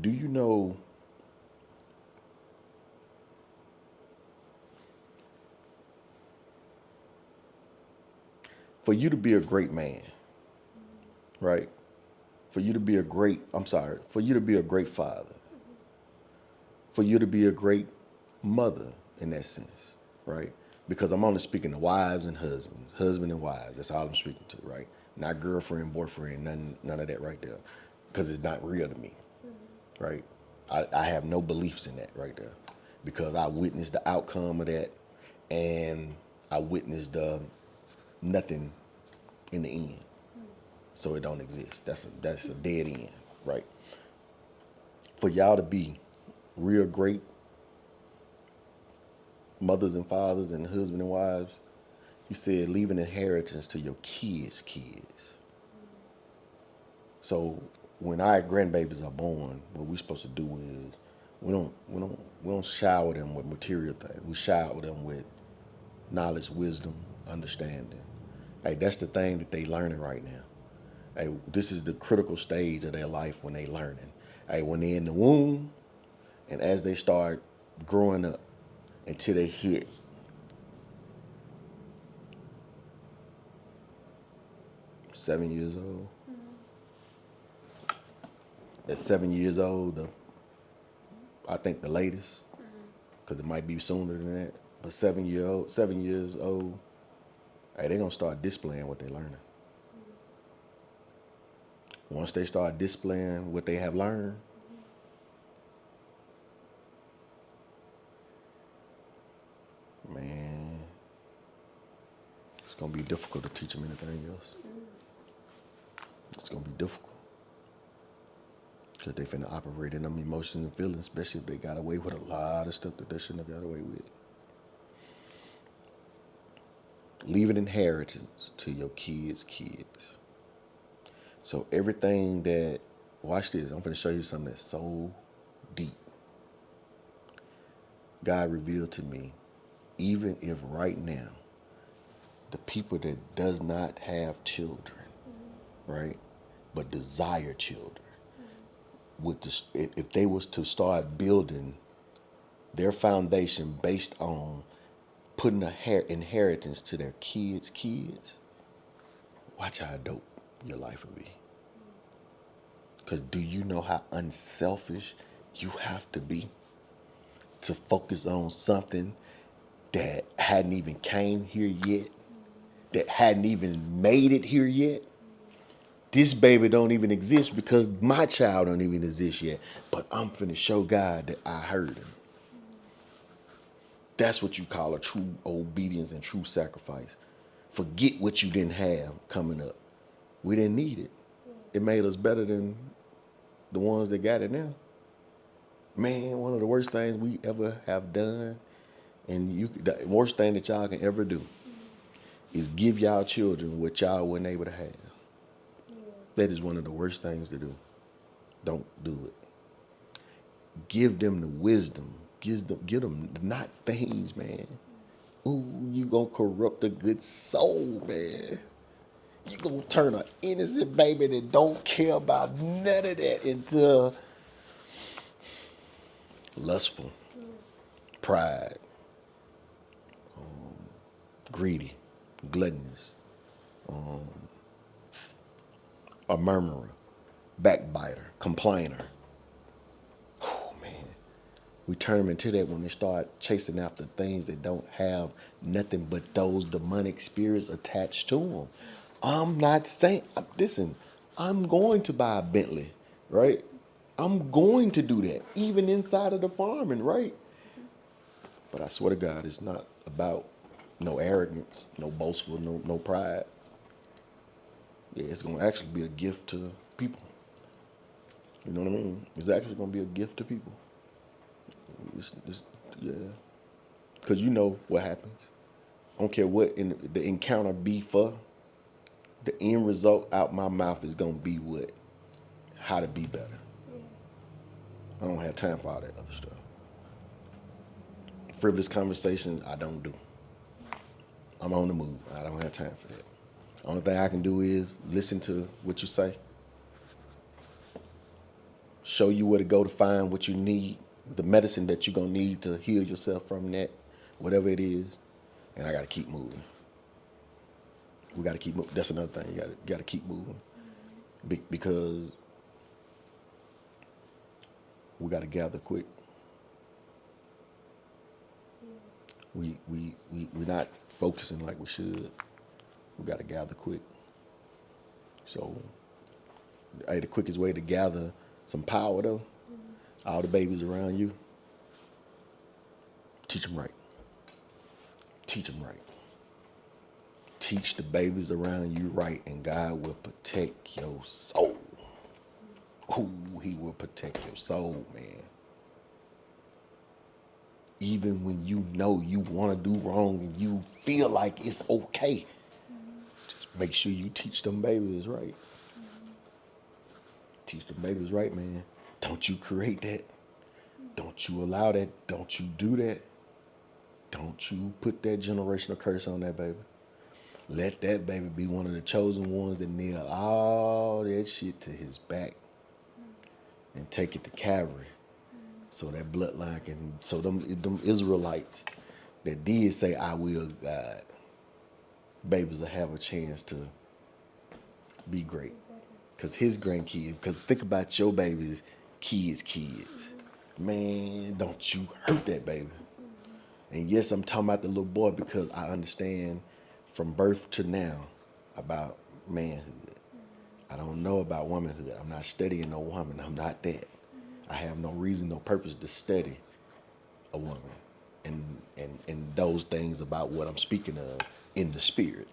Do you know for you to be a great man, right? For you to be a great, for you to be a great father, for you to be a great mother in that sense, right? Because I'm only speaking to wives and husbands, husband and wives. That's all I'm speaking to, right? Not girlfriend, boyfriend, none of that right there, because it's not real to me, right? I have no beliefs in that right there, because I witnessed the outcome of that, and I witnessed nothing in the end, so it don't exist. That's a dead end, right? For y'all to be real great mothers and fathers and husband and wives, he said leave an inheritance to your kids' kids. So when our grandbabies are born, what we're supposed to do is we don't shower them with material things. We shower them with knowledge, wisdom, understanding. Hey, that's the thing that they learning right now. Hey, this is the critical stage of their life when they learning. Hey, when they're in the womb and as they start growing up until they hit 7 years old. At 7 years old, I think the latest, because it might be sooner than that. But 7 years old, hey, they're gonna start displaying what they're learning. Once they start displaying what they have learned, man, it's gonna be difficult to teach them anything else. It's gonna be difficult. Because they finna operate in them emotions and feelings, especially if they got away with a lot of stuff that they shouldn't have got away with. Leave an inheritance to your kids' kids. So everything that, watch this, I'm finna show you something that's so deep. God revealed to me, even if right now, the people that does not have children, right, but desire children, if they was to start building their foundation based on putting a inheritance to their kids' kids, watch how dope your life would be. Because do you know how unselfish you have to be to focus on something that hadn't even came here yet, that hadn't even made it here yet? This baby don't even exist because my child don't even exist yet, but I'm finna show God that I heard him. That's what you call a true obedience and true sacrifice. Forget what you didn't have coming up. We didn't need it. It made us better than the ones that got it now. Man, one of the worst things we ever have done, and the worst thing that y'all can ever do, is give y'all children what y'all weren't able to have. That is one of the worst things to do. Don't do it. Give them the wisdom. Give them not things, man. Ooh, you gonna corrupt a good soul, man. You gonna turn an innocent baby that don't care about none of that into lustful, pride, greedy, gluttonous, a murmurer, backbiter, complainer. Oh man, we turn them into that when they start chasing after things that don't have nothing but those demonic spirits attached to them. I'm not saying, listen, I'm going to buy a Bentley, right? I'm going to do that, even inside of the farming, right? But I swear to God, it's not about no arrogance, no boastful, no pride. Yeah, it's gonna actually be a gift to people. You know what I mean? It's actually gonna be a gift to people. It's yeah, because you know what happens. I don't care what the encounter be for. The end result out my mouth is gonna be what, how to be better. Yeah. I don't have time for all that other stuff. Frivolous conversations, I don't do. I'm on the move. I don't have time for that. Only thing I can do is listen to what you say, show you where to go to find what you need, the medicine that you're gonna need to heal yourself from that, whatever it is, and I gotta keep moving. We gotta keep moving. That's another thing. You gotta keep moving because we gotta gather quick. We're not focusing like we should. We gotta gather quick. So, hey, the quickest way to gather some power though, all the babies around you, teach them right. Teach them right. Teach the babies around you right, and God will protect your soul. Ooh, he will protect your soul, man. Even when you know you want to do wrong and you feel like it's okay, just make sure you teach them babies right. Teach them babies right, man. Don't you create that. Don't you allow that. Don't you do that. Don't you put that generational curse on that baby. Let that baby be one of the chosen ones that nail all that shit to his back and take it to Calvary. So that bloodline can, so them Israelites that did say, I will, God, babies will have a chance to be great. Because his grandkids, because think about your baby's kids. Man, don't you hurt that baby. And yes, I'm talking about the little boy because I understand from birth to now about manhood. I don't know about womanhood. I'm not studying no woman. I'm not that. I have no reason, no purpose to study a woman and those things about what I'm speaking of in the spirit.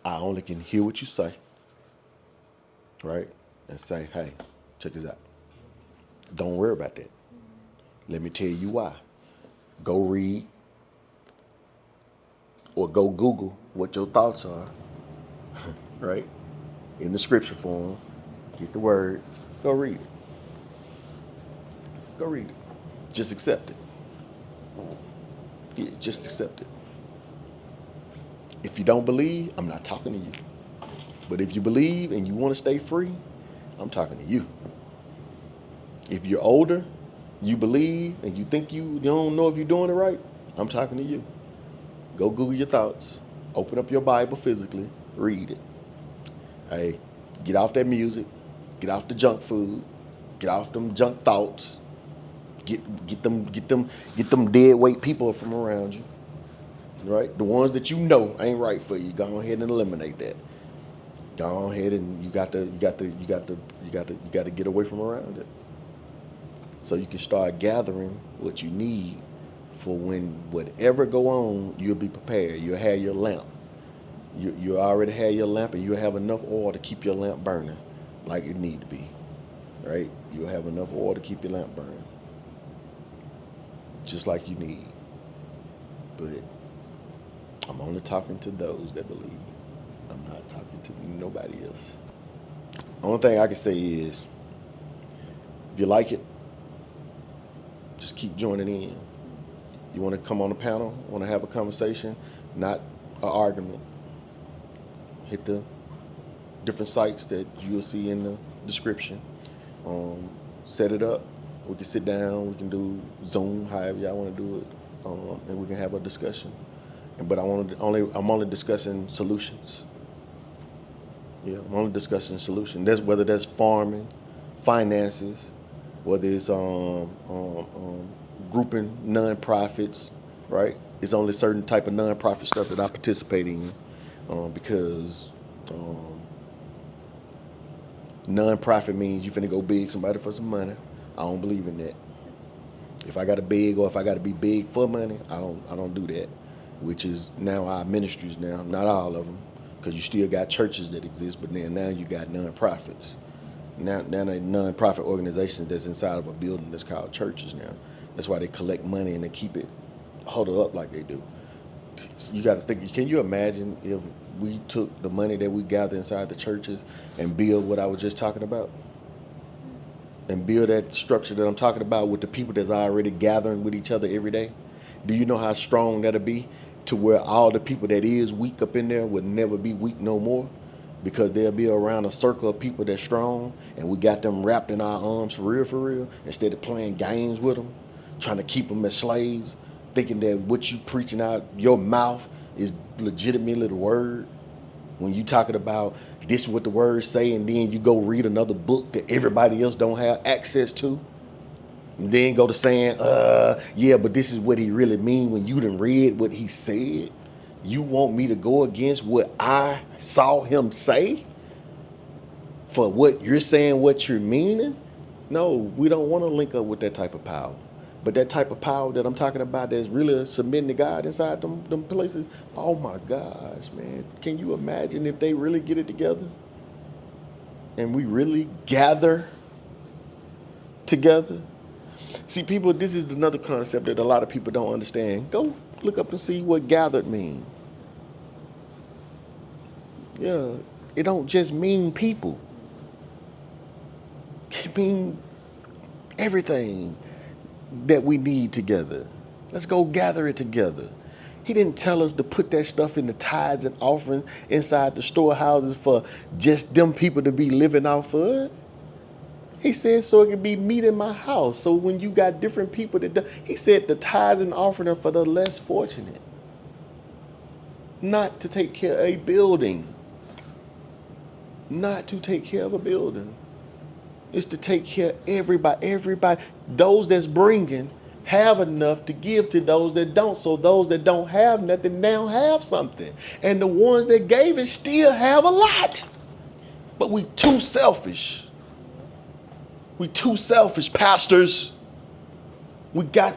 I only can hear what you say, right? And say, hey, check this out. Don't worry about that. Let me tell you why. Go read or go Google what your thoughts are, right? In the scripture form, get the word, go read it. Go read it. Just accept it. Yeah, just accept it. If you don't believe, I'm not talking to you. But if you believe and you want to stay free, I'm talking to you. If you're older, you believe and you think you don't know if you're doing it right, I'm talking to you. Go Google your thoughts. Open up your Bible physically. Read it. Hey, get off that music. Get off the junk food. Get off them junk thoughts. Get them dead weight people from around you. Right? The ones that you know ain't right for you. Go ahead and eliminate that. Go ahead and you got to get away from around it. So you can start gathering what you need for when whatever go on, you'll be prepared. You'll have your lamp. You already have your lamp, and you'll have enough oil to keep your lamp burning like it need to be. Right? You'll have enough oil to keep your lamp burning. Just like you need. But I'm only talking to those that believe. I'm not talking to nobody else. Only thing I can say is, if you like it, just keep joining in. You want to come on the panel, want to have a conversation, not an argument. Hit the different sites that you'll see in the description. Set it up. We can sit down. We can do Zoom, however y'all want to do it, and we can have a discussion. But I'm only discussing solutions. Yeah, I'm only discussing solutions. That's whether that's farming, finances, whether it's grouping nonprofits, right? It's only certain type of nonprofit stuff that I participate in because nonprofit means you finna go beg somebody for some money. I don't believe in that. If I gotta beg or if I gotta be big for money, I don't do that. which is now our ministries now, not all of them, because you still got churches that exist, but then now you got nonprofits. Now they nonprofit organizations that's inside of a building that's called churches now. That's why they collect money and they keep it huddled up like they do. You got to think, can you imagine if we took the money that we gather inside the churches and build what I was just talking about? And build that structure that I'm talking about with the people that's already gathering with each other every day? Do you know how strong that'll be, to where all the people that is weak up in there would never be weak no more? Because they'll be around a circle of people that's strong, and we got them wrapped in our arms for real, instead of playing games with them, trying to keep them as slaves, thinking that what you preaching out your mouth is legitimately the word. When you talking about this is what the words say, and then you go read another book that everybody else don't have access to, and then go to saying, yeah, but this is what he really mean when you done read what he said. You want me to go against what I saw him say for what you're saying, what you're meaning? No, we don't want to link up with that type of power. But that type of power that I'm talking about that's really submitting to God inside them places, oh my gosh, man. Can you imagine if they really get it together? And we really gather together? See, people, this is another concept that a lot of people don't understand. Go look up and see what gathered means. Yeah, it don't just mean people. It mean everything that we need together. Let's go gather it together. He didn't tell us to put that stuff in the tithes and offerings inside the storehouses for just them people to be living off of it. He said so it could be meat in my house. So when you got different people that do, he said the tithes and offering are for the less fortunate. Not to take care of a building. Not to take care of a building. It's to take care of everybody. Those that's bringing have enough to give to those that don't. So those that don't have nothing now have something. And the ones that gave it still have a lot. But we too selfish. We too selfish, pastors. God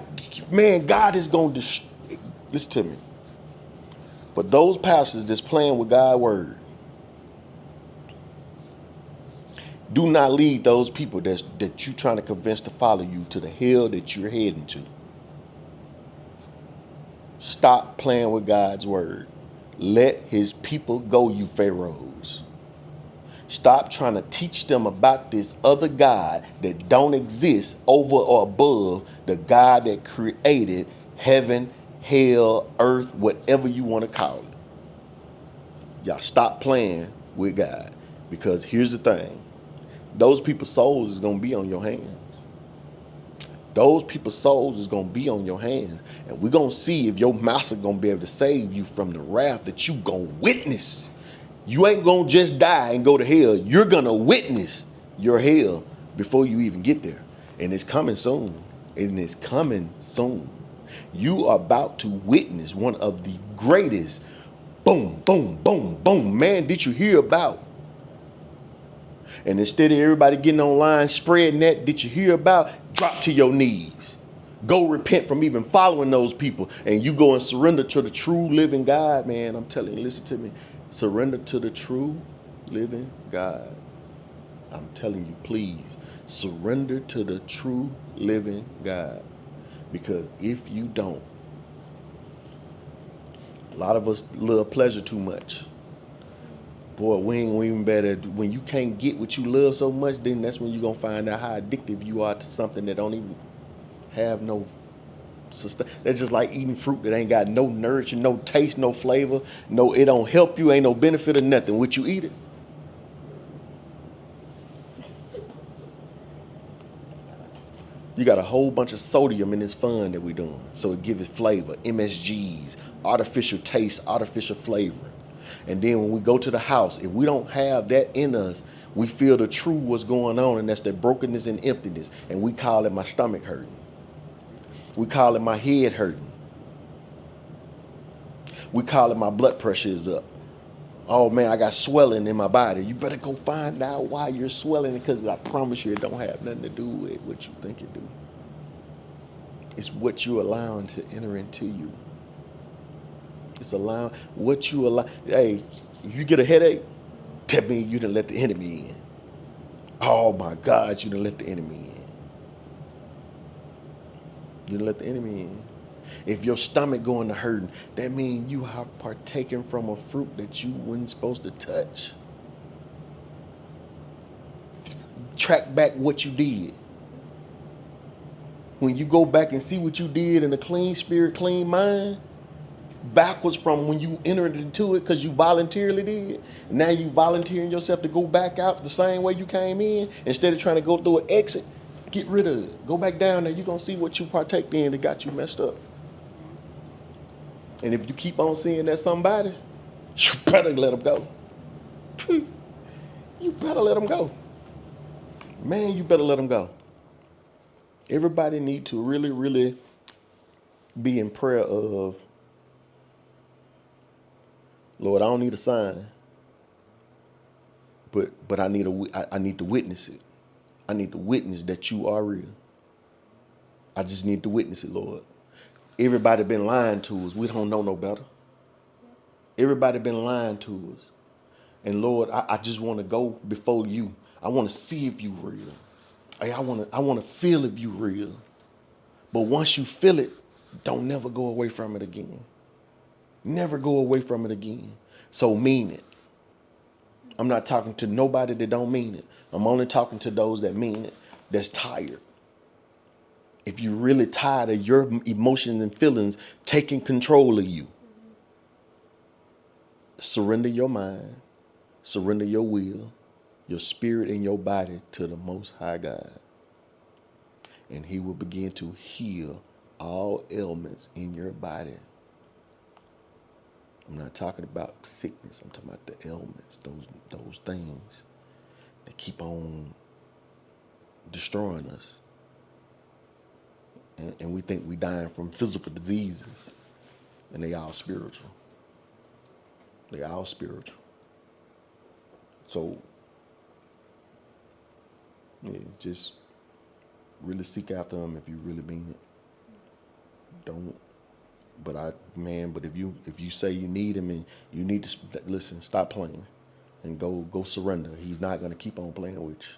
is going to listen to me. For those pastors that's playing with God's word, do not lead those people that you're trying to convince to follow you to the hell that you're heading to. Stop playing with God's word. Let his people go, you pharaohs. Stop trying to teach them about this other God that don't exist over or above the God that created heaven, hell, earth, whatever you want to call it. Y'all stop playing with God, because here's the thing. Those people's souls is going to be on your hands. Those people's souls is going to be on your hands. And we're going to see if your master going to be able to save you from the wrath that you going to witness. You ain't going to just die and go to hell. You're going to witness your hell before you even get there. And it's coming soon. And it's coming soon. You are about to witness one of the greatest boom, boom, boom, boom. Man, did you hear about? And instead of everybody getting online spreading that, did you hear about? Drop to your knees. Go repent from even following those people. And you go and surrender to the true living God, man. I'm telling you, listen to me. Surrender to the true living God. I'm telling you, please. Surrender to the true living God. Because if you don't, a lot of us love pleasure too much. Boy, we ain't even better. When you can't get what you love so much, then that's when you're going to find out how addictive you are to something that don't even have no sustain. That's just like eating fruit that ain't got no nourishing, no taste, no flavor. No, it don't help you, ain't no benefit or nothing. Would you eat it? You got a whole bunch of sodium in this fun that we're doing. So it gives it flavor, MSGs, artificial taste, artificial flavoring. And then when we go to the house, if we don't have that in us, we feel the true what's going on, and that's the brokenness and emptiness. And we call it my stomach hurting. We call it my head hurting. We call it my blood pressure is up. Oh man, I got swelling in my body. You better go find out why you're swelling, because I promise you it don't have nothing to do with what you think it do. It's what you're allowing to enter into you. It's allowing what you allow. Hey, you get a headache, that means you didn't let the enemy in. Oh my God, you didn't let the enemy in. You didn't let the enemy in. If your stomach going to hurting, that means you are partaking from a fruit that you weren't supposed to touch. Track back what you did. When you go back and see what you did in a clean spirit, clean mind, backwards from when you entered into it because you voluntarily did. Now you volunteering yourself to go back out the same way you came in instead of trying to go through an exit. Get rid of it. Go back down there. You're going to see what you partake in that got you messed up. And if you keep on seeing that somebody, you better let them go. You better let them go. Man, you better let them go. Everybody need to really, really be in prayer of, Lord, I don't need a sign, but I need to witness it. I need to witness that you are real. I just need to witness it, Lord. Everybody been lying to us. We don't know no better. Everybody been lying to us. And Lord, I just want to go before you. I want to see if you real. I want to feel if you real. But once you feel it, don't never go away from it again. Never go away from it again. So mean it. I'm not talking to nobody that don't mean it. I'm only talking to those that mean it, that's tired. If you're really tired of your emotions and feelings taking control of you, surrender your mind, surrender your will, your spirit and your body to the Most High God. And he will begin to heal all ailments in your body. I'm not talking about sickness. I'm talking about the ailments, those things that keep on destroying us. And we think we dying from physical diseases. And they all spiritual. They all spiritual. So, yeah, just really seek after them if you really mean it. Don't. But if you say you need him and you need to listen, stop playing, and go surrender. He's not gonna keep on playing with you.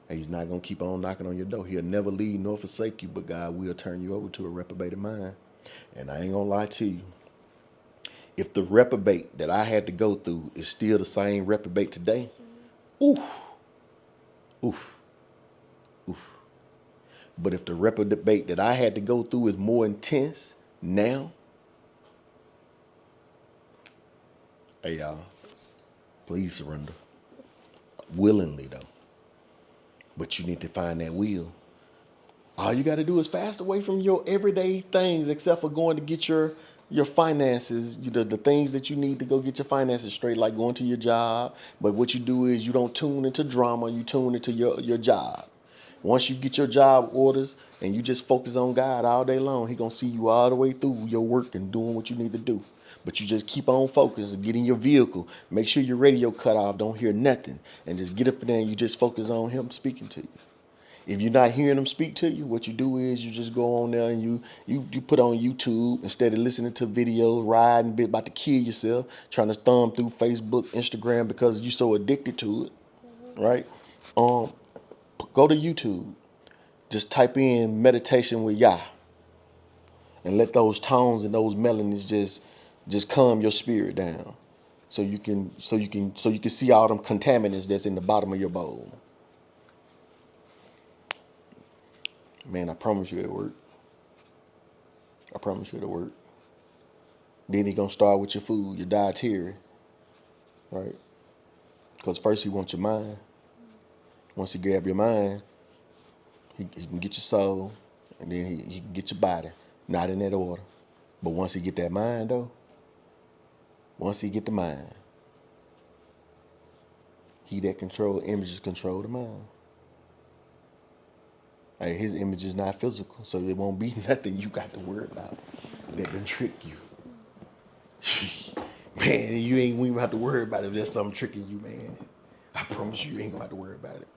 And he's not gonna keep on knocking on your door. He'll never leave nor forsake you, but God will turn you over to a reprobated mind. And I ain't gonna lie to you. If the reprobate that I had to go through is still the same reprobate today, oof, oof, oof. But if the reprobate that I had to go through is more intense now, hey y'all, please surrender. Willingly though. But you need to find that will. All you got to do is fast away from your everyday things, except for going to get your finances, the things that you need to go get your finances straight, like going to your job. But what you do is you don't tune into drama, you tune into your job. Once you get your job orders and you just focus on God all day long, he going to see you all the way through your work and doing what you need to do. But you just keep on focusing, get in your vehicle, make sure your radio cut off, don't hear nothing, and just get up in there and you just focus on him speaking to you. If you're not hearing them speak to you, what you do is you just go on there and you put on YouTube instead of listening to videos, riding, about to kill yourself, trying to thumb through Facebook, Instagram because you're so addicted to it, right? Go to YouTube. Just type in meditation with Yah, and let those tones and those melodies just calm your spirit down, so you can see all them contaminants that's in the bottom of your bowl. Man, I promise you it'll work. I promise you it'll work. Then he gonna start with your food, your dietary, right? Because first he wants your mind. Once he grab your mind, he can get your soul, and then he can get your body. Not in that order. But once he get that mind though, once he get the mind, he that control images control the mind. Like his image is not physical, so it won't be nothing you got to worry about that can trick you. Man, you ain't even have to worry about it if there's something tricking you, man. I promise you ain't gonna have to worry about it.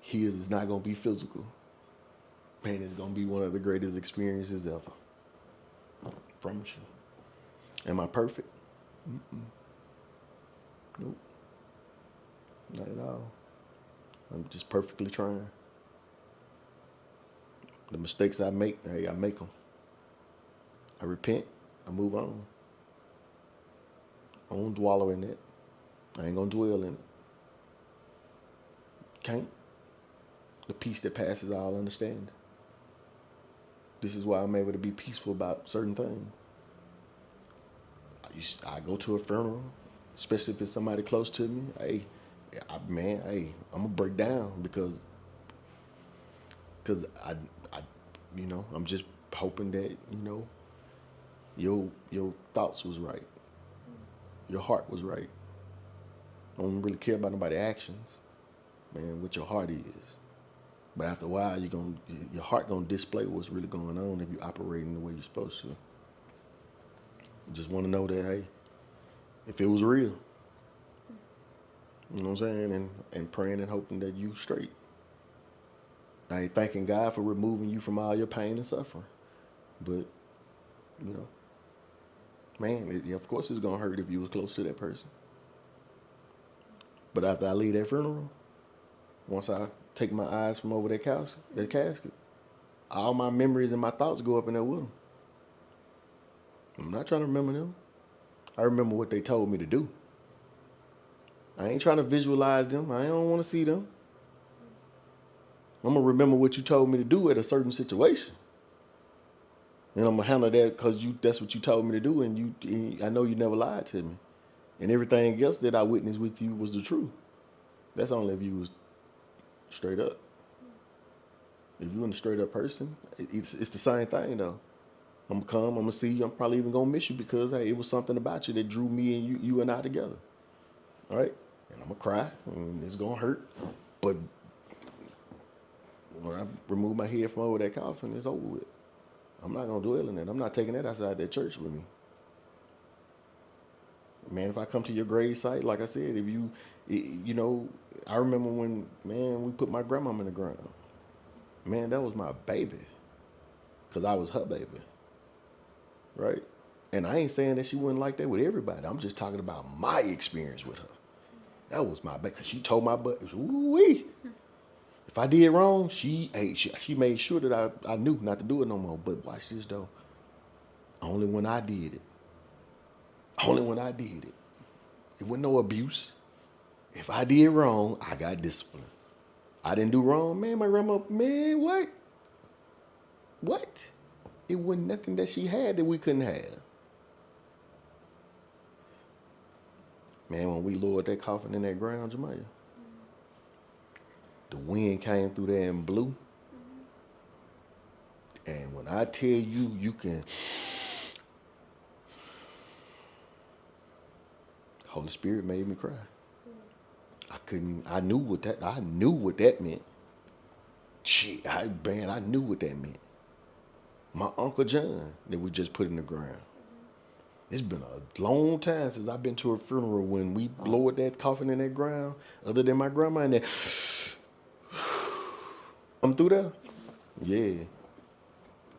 His is not gonna be physical. Man, it's gonna be one of the greatest experiences ever. Promise you. Am I perfect? Nope. Not at all. I'm just perfectly trying. The mistakes I make, hey, I make them. I repent. I move on. I won't dwallow in it. I ain't gonna dwell in it. Can't. The peace that passes all understanding. This is why I'm able to be peaceful about certain things. I go to a funeral, especially if it's somebody close to me. Hey, hey, I'm gonna break down because I, I'm just hoping that your thoughts was right, your heart was right. I don't really care about nobody's actions, man. What your heart is. But after a while, your heart gonna display what's really going on if you operating the way you're supposed to. You just want to know that, hey, if it was real, you know what I'm saying, and praying and hoping that you straight. I ain't thanking God for removing you from all your pain and suffering, but man, of course it's gonna hurt if you was close to that person. But after I leave that funeral, once I take my eyes from over that casket, all my memories and my thoughts go up in there with them. I'm not trying to remember them. I remember what they told me to do. I ain't trying to visualize them. I don't want to see them. I'm going to remember what you told me to do at a certain situation. And I'm going to handle that because that's what you told me to do. And I know you never lied to me. And everything else that I witnessed with you was the truth. That's only if you was straight up. If you want a straight up person, it's the same thing though. I'm gonna come, I'm gonna see you, I'm probably even gonna miss you because hey, it was something about you that drew me and you and I together. All right? And I'm gonna cry and it's gonna hurt. But when I remove my head from over that coffin, it's over with. I'm not gonna dwell in it. I'm not taking that outside that church with me. Man, if I come to your grave site, like I said, I remember when, man, we put my grandmama in the ground. Man, that was my baby. Because I was her baby. Right? And I ain't saying that she wasn't like that with everybody. I'm just talking about my experience with her. That was my baby. She told my butt, ooh-wee. If I did wrong, she made sure that I knew not to do it no more. But watch this, though. Only when I did it. Only when I did it. It wasn't no abuse. If I did wrong, I got disciplined. I didn't do wrong, man. My grandma, man, what? What? It wasn't nothing that she had that we couldn't have. Man, when we lowered that coffin in that ground, Jamaica, the wind came through there and blew. And when I tell you, you can, Holy Spirit made me cry. I knew what that meant. I knew what that meant. My Uncle John that we just put in the ground. It's been a long time since I've been to a funeral when we lowered that coffin in that ground, other than my grandma and that. I'm through there? Yeah.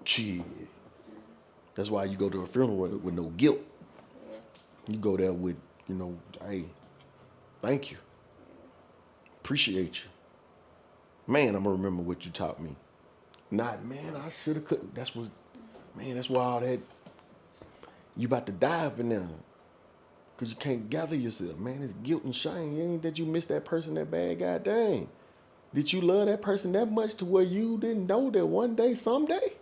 Shit. That's why you go to a funeral with no guilt. You go there with, hey, thank you. Appreciate you. Man, I'm going to remember what you taught me. Not, man, I should have could. That's why all that, you about to die up in there. Because you can't gather yourself. Man, it's guilt and shame. It ain't that you missed that person that bad, god dang. Did you love that person that much to where you didn't know that one day, someday?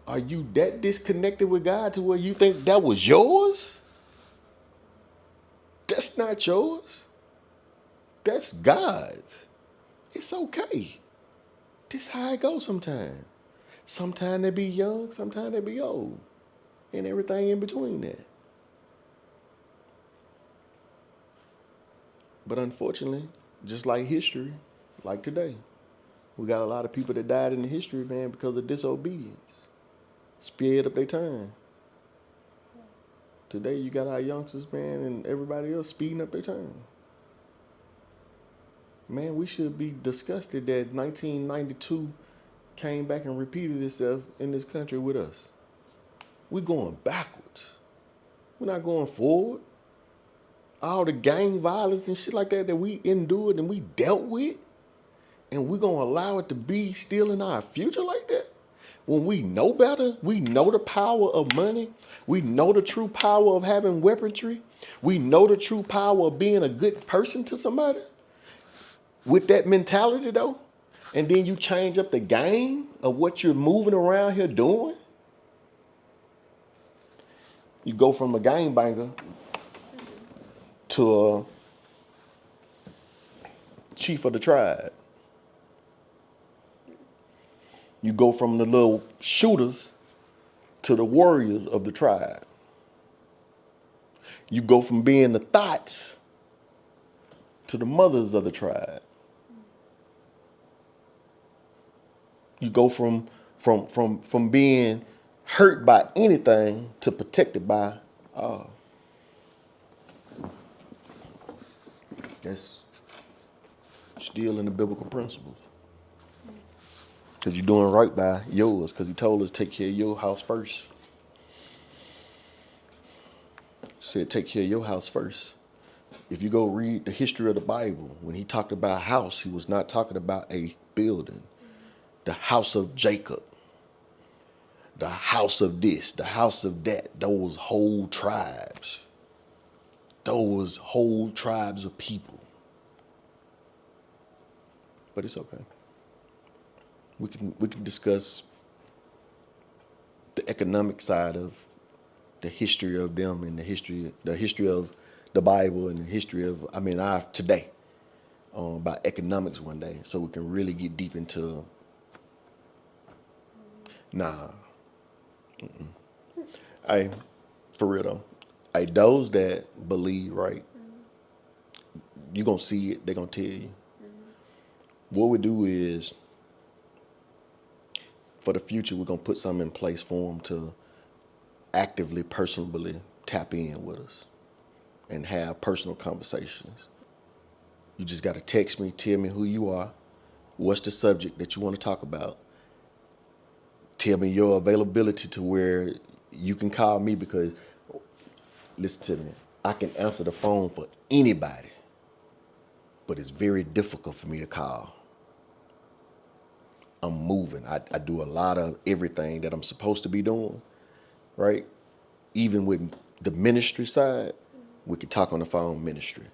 Are you that disconnected with God to where you think that was yours? That's not yours. That's God's. It's okay. This how it goes sometimes. Sometimes they be young, sometimes they be old. And everything in between that. But unfortunately, just like history, like today, we got a lot of people that died in the history, man, because of disobedience. Sped up their time. Today, you got our youngsters, man, and everybody else speeding up their time. Man, we should be disgusted that 1992 came back and repeated itself in this country with us. We're going backwards. We're not going forward. All the gang violence and shit like that we endured and we dealt with, and we're going to allow it to be still in our future like that? When we know better, we know the power of money. We know the true power of having weaponry. We know the true power of being a good person to somebody. With that mentality, though, and then you change up the game of what you're moving around here doing. You go from a gangbanger to a chief of the tribe. You go from the little shooters to the warriors of the tribe. You go from being the thoughts to the mothers of the tribe. You go from being hurt by anything to protected by all. That's still in the biblical principles. Because you're doing right by yours, because he told us take care of your house first. Said take care of your house first. If you go read the history of the Bible, when he talked about a house, he was not talking about a building. The house of Jacob, the house of this, the house of that, those whole tribes of people. But it's okay. We can discuss the economic side of the history of them and the history of the Bible and the history of our today about economics one day, so we can really get deep into. Nah. Hey, for real though. Hey, those that believe, right, you gonna see it, they gonna tell you. What we do is, for the future, we're gonna put something in place for them to actively, personally tap in with us and have personal conversations. You just gotta text me, tell me who you are, what's the subject that you wanna talk about. Tell me your availability to where you can call me, because, listen to me, I can answer the phone for anybody, but it's very difficult for me to call. I'm moving. I do a lot of everything that I'm supposed to be doing, right? Even with the ministry side, we can talk on the phone ministry,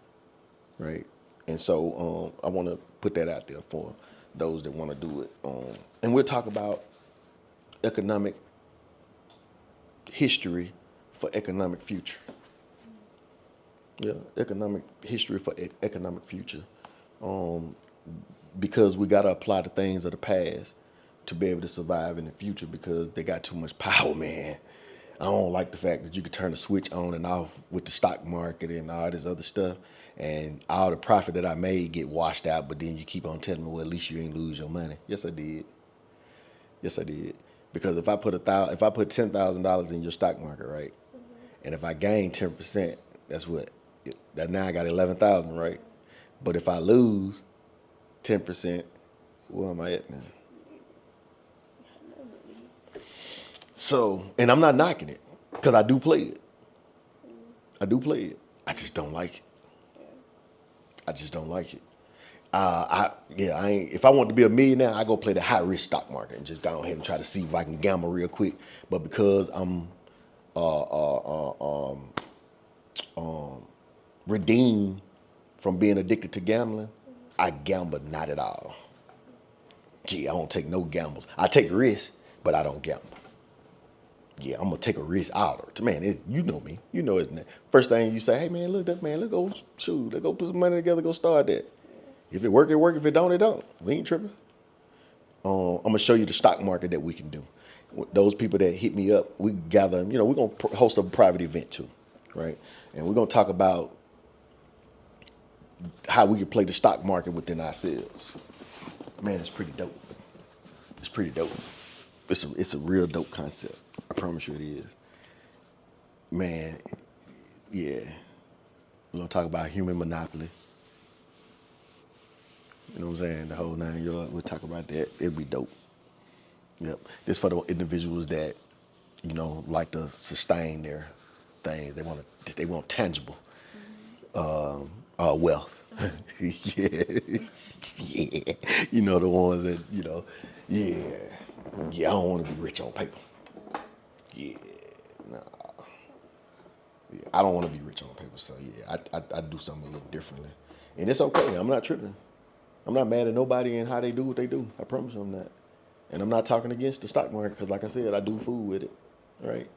right? And so I want to put that out there for those that want to do it. And we'll talk about economic history for economic future. Yeah, economic history for economic future. Because we got to apply the things of the past to be able to survive in the future, because they got too much power, man. I don't like the fact that you can turn the switch on and off with the stock market and all this other stuff, and all the profit that I made get washed out, but then you keep on telling me, well, at least you ain't lose your money. Yes, I did. Yes, I did. Because if I put $10,000 in your stock market, right, and if I gain 10%, that's what. That now I got 11,000, right? But if I lose 10%, where am I at now? So, and I'm not knocking it, because I do play it. I do play it. I just don't like it. I just don't like it. If I want to be a millionaire, I go play the high risk stock market and just go ahead and try to see if I can gamble real quick. But because I'm redeemed from being addicted to gambling, I gamble not at all. Yeah, I don't take no gambles. I take risks, but I don't gamble. Yeah, I'm gonna take a risk out. Man, you know me. You know it's not. First thing you say, hey man, look that man, let's go shoot, let's go put some money together, go start that. If it work, it work. If it don't, it don't. We ain't tripping. I'm gonna show you the stock market that we can do. Those people that hit me up, we gather. We're gonna host a private event too, right? And we're gonna talk about how we can play the stock market within ourselves. Man, it's pretty dope. It's pretty dope. It's a real dope concept. I promise you it is. Man, yeah. We're gonna talk about human monopoly. You know what I'm saying? The whole 9 yards. We'll talk about that. It'll be dope. Yep. This for the individuals that like to sustain their things. They want tangible wealth. Yeah, yeah. The ones that yeah, yeah. I don't want to be rich on paper. Yeah, nah. Yeah, I don't want to be rich on paper. So yeah, I do something a little differently, and it's okay. I'm not tripping. I'm not mad at nobody and how they do what they do. I promise you I'm not. And I'm not talking against the stock market because, like I said, I do food with it, right?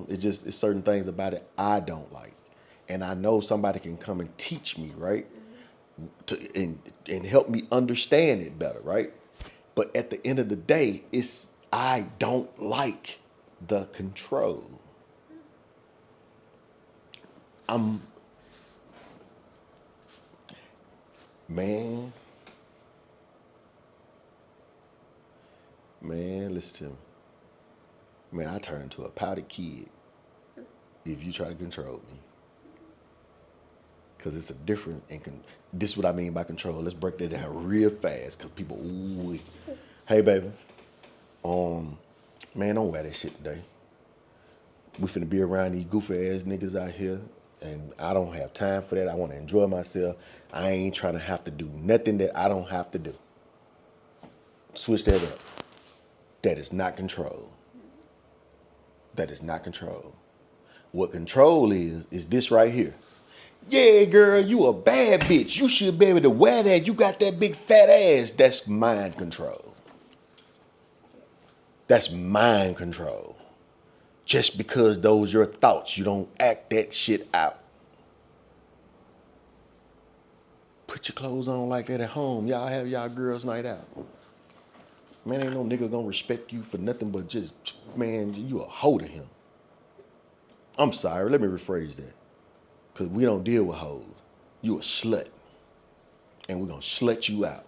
It's certain things about it I don't like, and I know somebody can come and teach me, right, and help me understand it better, right? But at the end of the day, I don't like the control. I'm man, man. Listen to me, man. I turn into a pouty kid if you try to control me. Because it's a difference. This is what I mean by control. Let's break that down real fast. Because people, ooh, hey, baby. Man, don't wear that shit today. We finna be around these goofy ass niggas out here. And I don't have time for that. I want to enjoy myself. I ain't trying to have to do nothing that I don't have to do. Switch that up. That is not control. That is not control. What control is this right here. Yeah, girl, you a bad bitch. You should be able to wear that. You got that big fat ass. That's mind control. That's mind control. Just because those your thoughts, you don't act that shit out. Put your clothes on like that at home. Y'all have y'all girls' night out. Man, ain't no nigga gonna respect you for nothing but just, man, you a hoe to him. I'm sorry, let me rephrase that. Because we don't deal with hoes. You a slut. And we're gonna slut you out.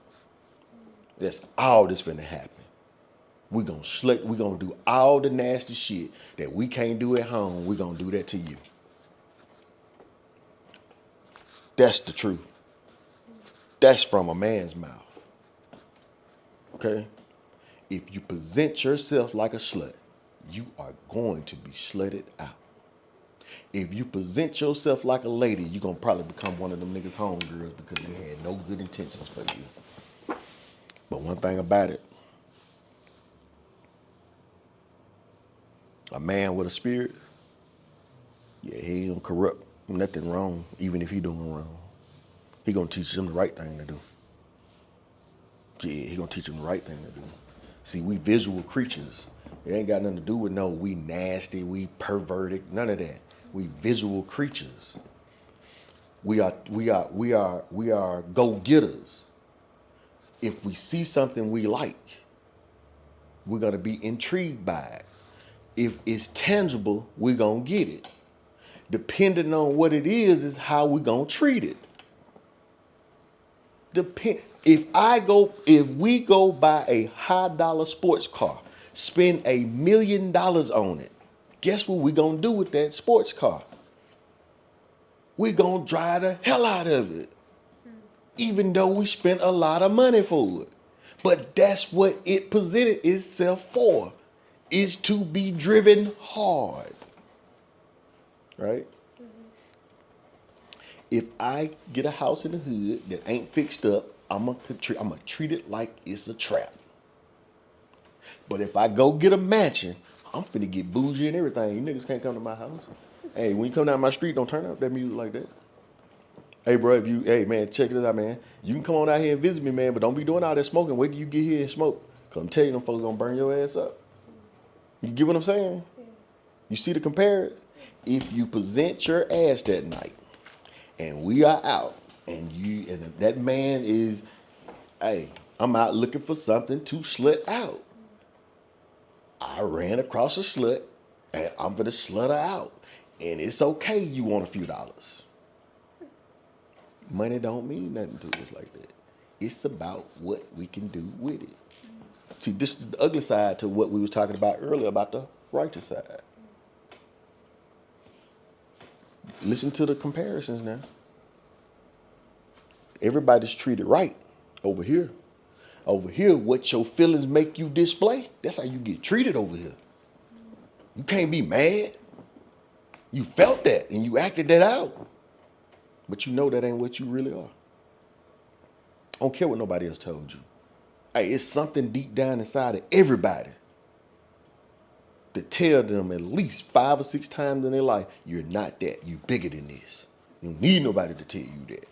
That's all that's finna happen. We're gonna do all the nasty shit that we can't do at home. We're gonna do that to you. That's the truth. That's from a man's mouth. Okay? If you present yourself like a slut, you are going to be slutted out. If you present yourself like a lady, you're going to probably become one of them niggas homegirls because they had no good intentions for you. But one thing about it, a man with a spirit, yeah, he ain't going to corrupt nothing wrong, even if he doing wrong. He going to teach them the right thing to do. Yeah, he going to teach them the right thing to do. See, we visual creatures. It ain't got nothing to do with we nasty, we perverted, none of that. We visual creatures. We are go-getters. If we see something we like, we're gonna be intrigued by it. If it's tangible, we're gonna get it. Depending on what it is how we're gonna treat it. If we go buy a high dollar sports car, spend $1 million on it, guess what we're gonna do with that sports car? We're gonna drive the hell out of it. Even though we spent a lot of money for it. But that's what it presented itself for, is to be driven hard. Right? If I get a house in the hood that ain't fixed up, I'm gonna treat it like it's a trap. But if I go get a mansion, I'm finna get bougie and everything. You niggas can't come to my house. Hey, when you come down my street, don't turn up that music like that. Hey, bro, hey, man, check this out, man. You can come on out here and visit me, man, but don't be doing all that smoking. Wait till you get here and smoke. Because I'm telling you, them folks gonna burn your ass up. You get what I'm saying? You see the comparison? If you present your ass that night, and we are out, and that man is, hey, I'm out looking for something to slut out. I ran across a slut, and I'm gonna slut her out. And it's okay you want a few dollars. Money don't mean nothing to us like that. It's about what we can do with it. See, this is the ugly side to what we was talking about earlier about the righteous side. Listen to the comparisons now. Everybody's treated right over here. Over here, what your feelings make you display, that's how you get treated over here. You can't be mad. You felt that and you acted that out. But you know that ain't what you really are. I don't care what nobody else told you. Hey, it's something deep down inside of everybody to tell them at least 5 or 6 times in their life, you're not that. You're bigger than this. You don't need nobody to tell you that.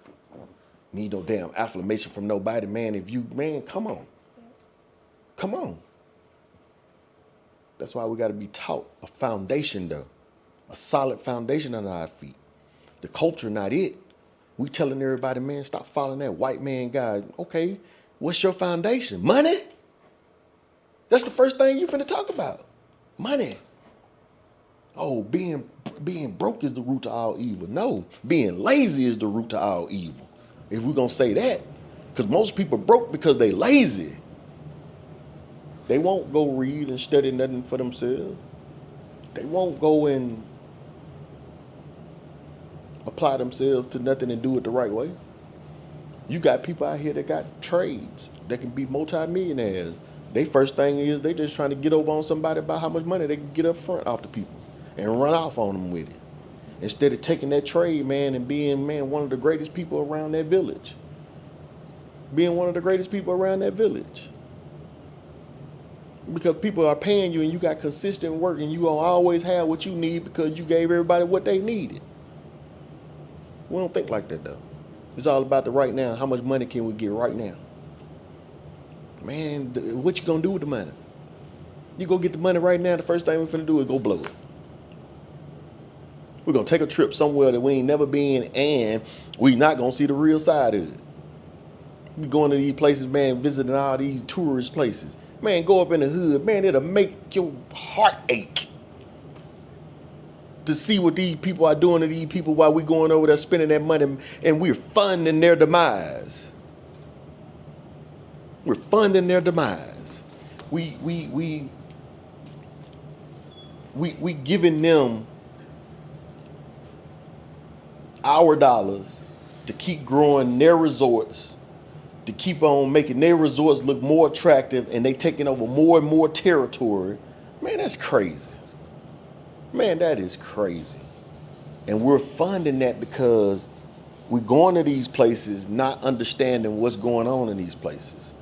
Need no damn affirmation from nobody, man. If you, man, come on. Come on. That's why we got to be taught a foundation, though. A solid foundation under our feet. The culture, not it. We telling everybody, man, stop following that white man guy. Okay, what's your foundation? Money? That's the first thing you finna talk about. Money. Oh, being broke is the root to all evil. No, being lazy is the root to all evil. If we're gonna say that, because most people broke because they lazy. They won't go read and study nothing for themselves. They won't go and apply themselves to nothing and do it the right way. You got people out here that got trades that can be multimillionaires. They first thing is they just trying to get over on somebody about how much money they can get up front off the people and run off on them with it. Instead of taking that trade, man, and being, man, one of the greatest people around that village. Being one of the greatest people around that village. Because people are paying you and you got consistent work and you gonna always have what you need because you gave everybody what they needed. We don't think like that, though. It's all about the right now. How much money can we get right now? Man, what you gonna do with the money? You go get the money right now, the first thing we're finna do is go blow it. We're gonna take a trip somewhere that we ain't never been, and we not gonna see the real side of it. We going to these places, man, visiting all these tourist places. Man, go up in the hood, man, it'll make your heart ache to see what these people are doing to these people while we going over there spending that money, and we're funding their demise. We're funding their demise. We giving them our dollars to keep growing their resorts, to keep on making their resorts look more attractive, and they taking over more and more territory. Man, that's crazy. Man, that is crazy. And we're funding that because we're going to these places not understanding what's going on in these places.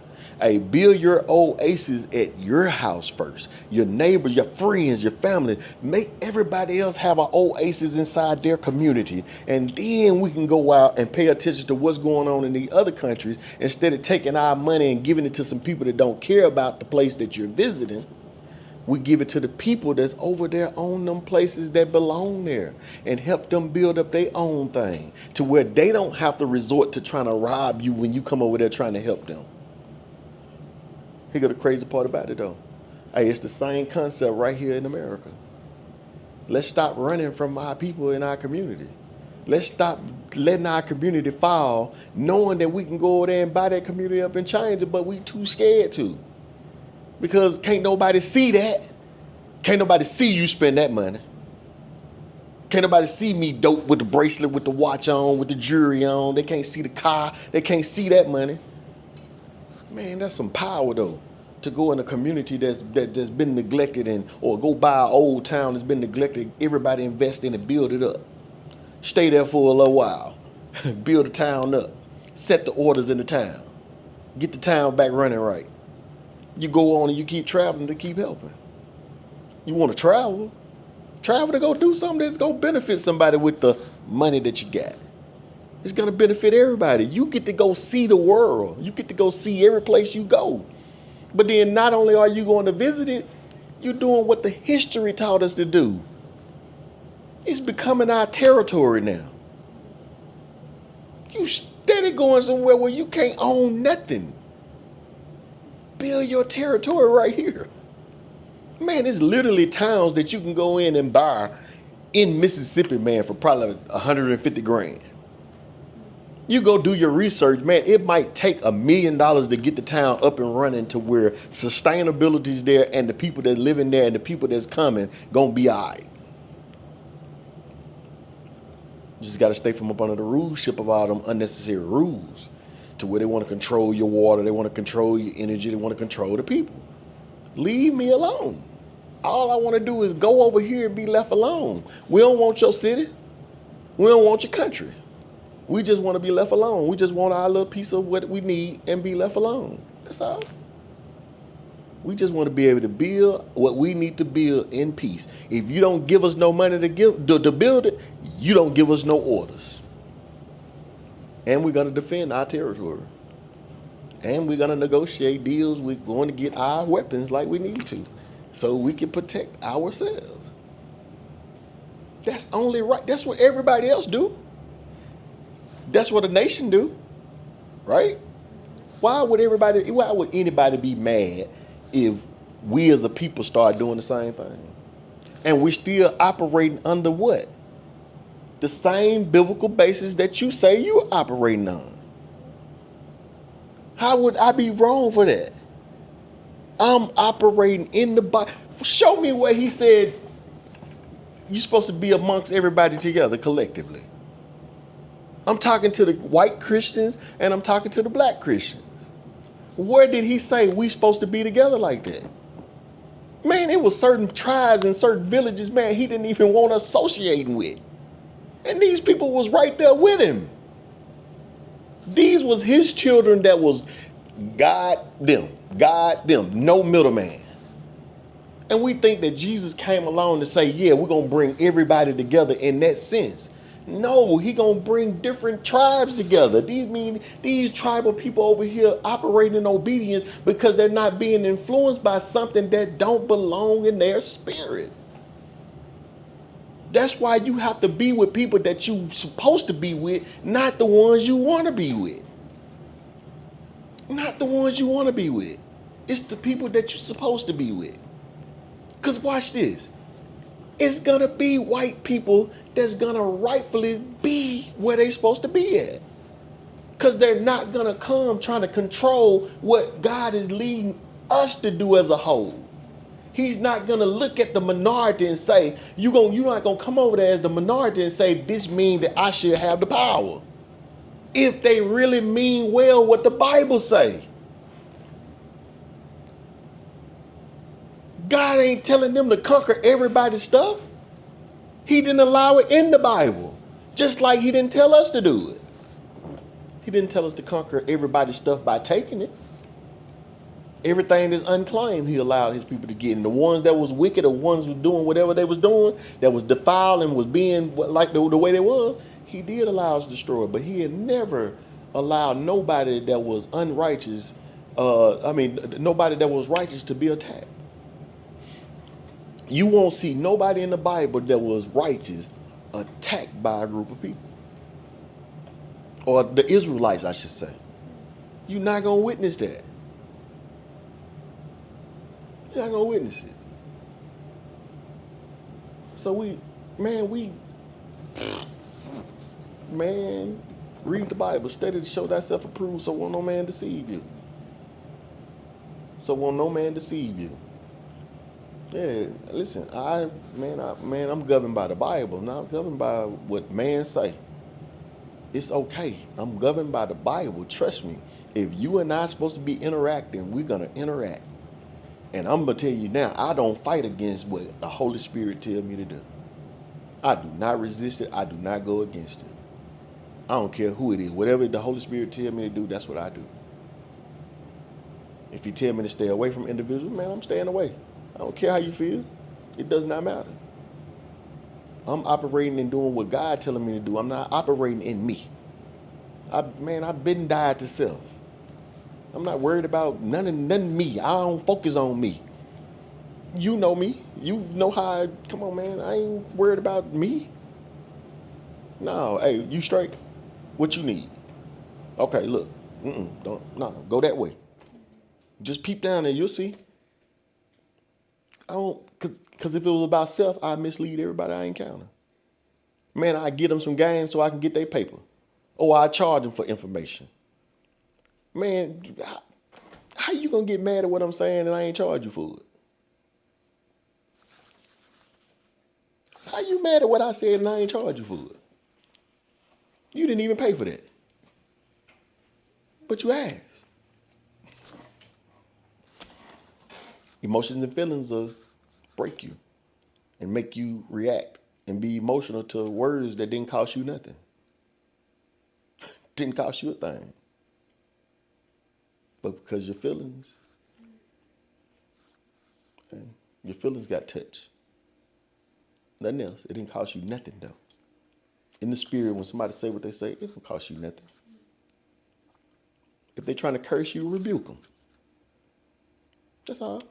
Hey, build your oasis at your house first. Your neighbors, your friends, your family. Make everybody else have an oasis inside their community. And then we can go out and pay attention to what's going on in the other countries instead of taking our money and giving it to some people that don't care about the place that you're visiting. We give it to the people that's over there on them places that belong there and help them build up their own thing to where they don't have to resort to trying to rob you when you come over there trying to help them. Here go the crazy part about it, though. Hey, it's the same concept right here in America. Let's stop running from our people in our community. Let's stop letting our community fall, knowing that we can go over there and buy that community up and change it, but we too scared to. Because can't nobody see that. Can't nobody see you spend that money. Can't nobody see me dope with the bracelet, with the watch on, with the jewelry on. They can't see the car. They can't see that money. Man, that's some power, though, to go in a community that's been neglected, or go buy an old town that's been neglected. Everybody invest in it, build it up. Stay there for a little while. Build the town up. Set the orders in the town. Get the town back running right. You go on and you keep traveling to keep helping. You want to travel? Travel to go do something that's going to benefit somebody with the money that you got. It's going to benefit everybody. You get to go see the world. You get to go see every place you go. But then not only are you going to visit it, you're doing what the history taught us to do. It's becoming our territory now. You steady going somewhere where you can't own nothing. Build your territory right here. Man, it's literally towns that you can go in and buy in Mississippi, man, for probably 150 grand. You go do your research, man, it might take $1 million to get the town up and running to where sustainability is there and the people that live in there and the people that's coming gonna be all right. You just gotta stay from up under the ruleship of all them unnecessary rules to where they want to control your water, they want to control your energy, they want to control the people. Leave me alone. All I want to do is go over here and be left alone. We don't want your city. We don't want your country. We just want to be left alone. We just want our little piece of what we need and be left alone. That's all. We just want to be able to build what we need to build in peace. If you don't give us no money to build it, you don't give us no orders. And we're going to defend our territory. And we're going to negotiate deals. We're going to get our weapons like we need to so we can protect ourselves. That's only right. That's what everybody else do. That's what a nation do, right? Why would anybody be mad if we as a people start doing the same thing? And we're still operating under what? The same biblical basis that you say you're operating on. How would I be wrong for that? I'm operating in the Bible. Show me where he said you're supposed to be amongst everybody together collectively. I'm talking to the white Christians and I'm talking to the black Christians. Where did he say we supposed to be together like that? Man, it was certain tribes and certain villages, man, he didn't even want us associating with. And these people was right there with him. These was his children that was God them, no middleman. And we think that Jesus came along to say, yeah, we're going to bring everybody together in that sense. No, he going to bring different tribes together. These tribal people over here operating in obedience because they're not being influenced by something that don't belong in their spirit. That's why you have to be with people that you're supposed to be with, not the ones you want to be with. Not the ones you want to be with. It's the people that you're supposed to be with. Because watch this. It's going to be white people that's going to rightfully be where they're supposed to be at. Because they're not going to come trying to control what God is leading us to do as a whole. He's not going to look at the minority and say, you're not going to come over there as the minority and say, this means that I should have the power. If they really mean well what the Bible say. God ain't telling them to conquer everybody's stuff. He didn't allow it in the Bible. Just like he didn't tell us to do it. He didn't tell us to conquer everybody's stuff by taking it. Everything that's unclaimed, he allowed his people to get. And the ones that was wicked, the ones who was doing whatever they was doing, that was defiled and was being like the way they was, he did allow us to destroy it. But he had never allowed nobody that was unrighteous, nobody that was righteous to be attacked. You won't see nobody in the Bible that was righteous attacked by a group of people. Or the Israelites, I should say. You're not going to witness that. You're not going to witness it. So read the Bible. Study to show thyself approved so won't no man deceive you. Yeah, listen, I'm governed by the Bible, not governed by what man say. It's okay. I'm governed by the Bible. Trust me. If you and I are supposed to be interacting, we're going to interact. And I'm going to tell you now, I don't fight against what the Holy Spirit tells me to do. I do not resist it. I do not go against it. I don't care who it is. Whatever the Holy Spirit tells me to do, that's what I do. If he tell me to stay away from individuals, man, I'm staying away. I don't care how you feel. It does not matter. I'm operating and doing what God telling me to do. I'm not operating in me. I've been died to self. I'm not worried about none me. I don't focus on me. You know me. You know how come on, man. I ain't worried about me. No, hey, you straight? What you need? Okay, look. Go that way. Just peep down there, you'll see. Cause if it was about self, I mislead everybody I encounter. Man, I get them some games so I can get their paper. Or I charge them for information. Man, how you gonna get mad at what I'm saying and I ain't charge you for it? How you mad at what I said and I ain't charge you for it? You didn't even pay for that. But you asked. Emotions and feelings are break you and make you react and be emotional to words that didn't cost you nothing. Didn't cost you a thing. But because your feelings, okay, your feelings got touched. Nothing else. It didn't cost you nothing, though. In the spirit, when somebody say what they say, it don't cost you nothing. If they're trying to curse you, rebuke them. That's all.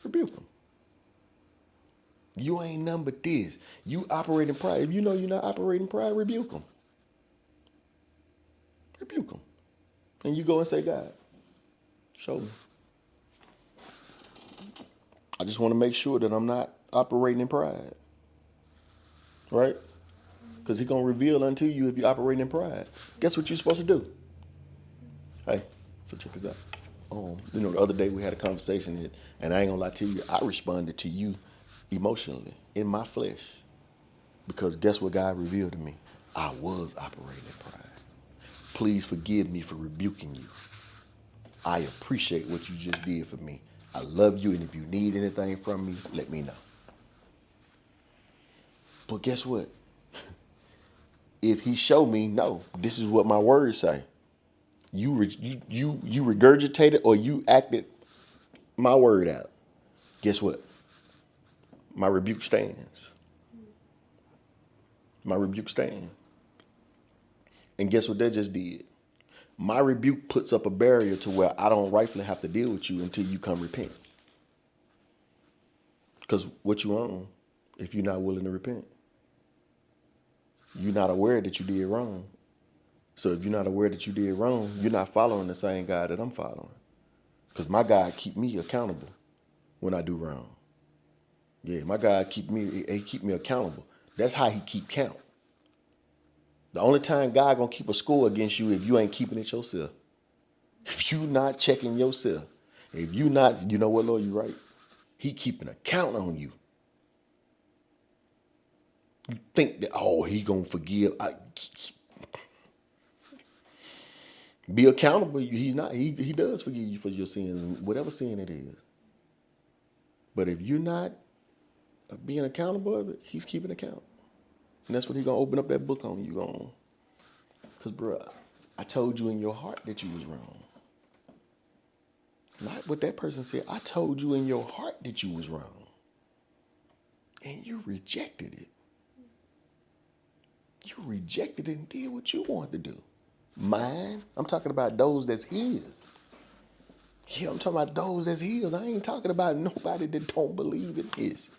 Rebuke them. You ain't nothing but this. You operate in pride. If you know you're not operating in pride, rebuke them. Rebuke them. And you go and say, God, show me. I just want to make sure that I'm not operating in pride. Right? Because he's going to reveal unto you if you're operating in pride. Guess what you're supposed to do? Hey, so check this out. The other day we had a conversation, and I ain't gonna lie to you, I responded to you emotionally in my flesh. Because guess what God revealed to me? I was operating in pride. Please forgive me for rebuking you. I appreciate what you just did for me. I love you, and if you need anything from me, let me know. But guess what? If he show me, no, this is what my words say. You regurgitated or you acted my word out. Guess what? My rebuke stands. My rebuke stands. And guess what that just did? My rebuke puts up a barrier to where I don't rightfully have to deal with you until you come repent. Because what you own if you're not willing to repent? You're not aware that you did wrong. So if you're not aware that you did wrong, you're not following the same God that I'm following. Because my God keep me accountable when I do wrong. Yeah, my God he keep me accountable. That's how he keep count. The only time God gonna keep a score against you if you ain't keeping it yourself. If you not checking yourself. If you not, you know what, Lord, you right. He keeping a count on you. You think that, he gonna forgive. Be accountable. He's not. He does forgive you for your sins, whatever sin it is. But if you're not being accountable of it, he's keeping account. And that's what he's gonna open up that book on you on. Because, bro, I told you in your heart that you was wrong. Not what that person said. I told you in your heart that you was wrong. And you rejected it. You rejected it and did what you wanted to do. Mine, I'm talking about those that's his. Yeah, I'm talking about those that's his. I ain't talking about nobody that don't believe in his.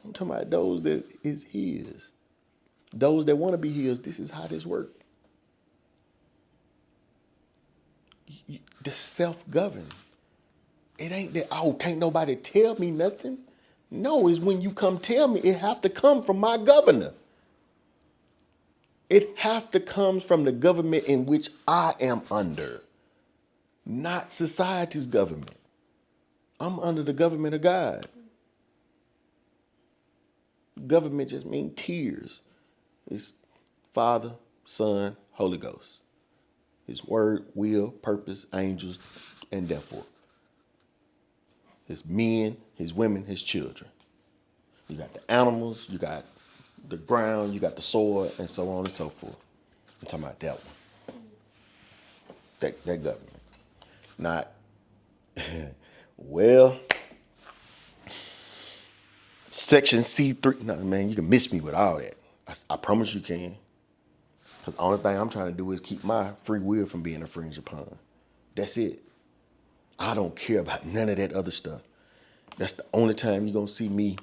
I'm talking about those that is his. Those that want to be his, this is how this works. The self-govern. It ain't that, can't nobody tell me nothing. No, it's when you come tell me, it have to come from my governor. It have to come from the government in which I am under, not society's government. I'm under the government of God. Government just means tiers. It's Father, Son, Holy Ghost. His word, will, purpose, angels, and therefore. His men, his women, his children. You got the animals, you got the ground, you got the soil, and so on and so forth. I'm talking about that one. That government. Not, well, Section C3. No, man, you can miss me with all that. I promise you can. Because the only thing I'm trying to do is keep my free will from being infringed upon. That's it. I don't care about none of that other stuff. That's the only time you're going to see me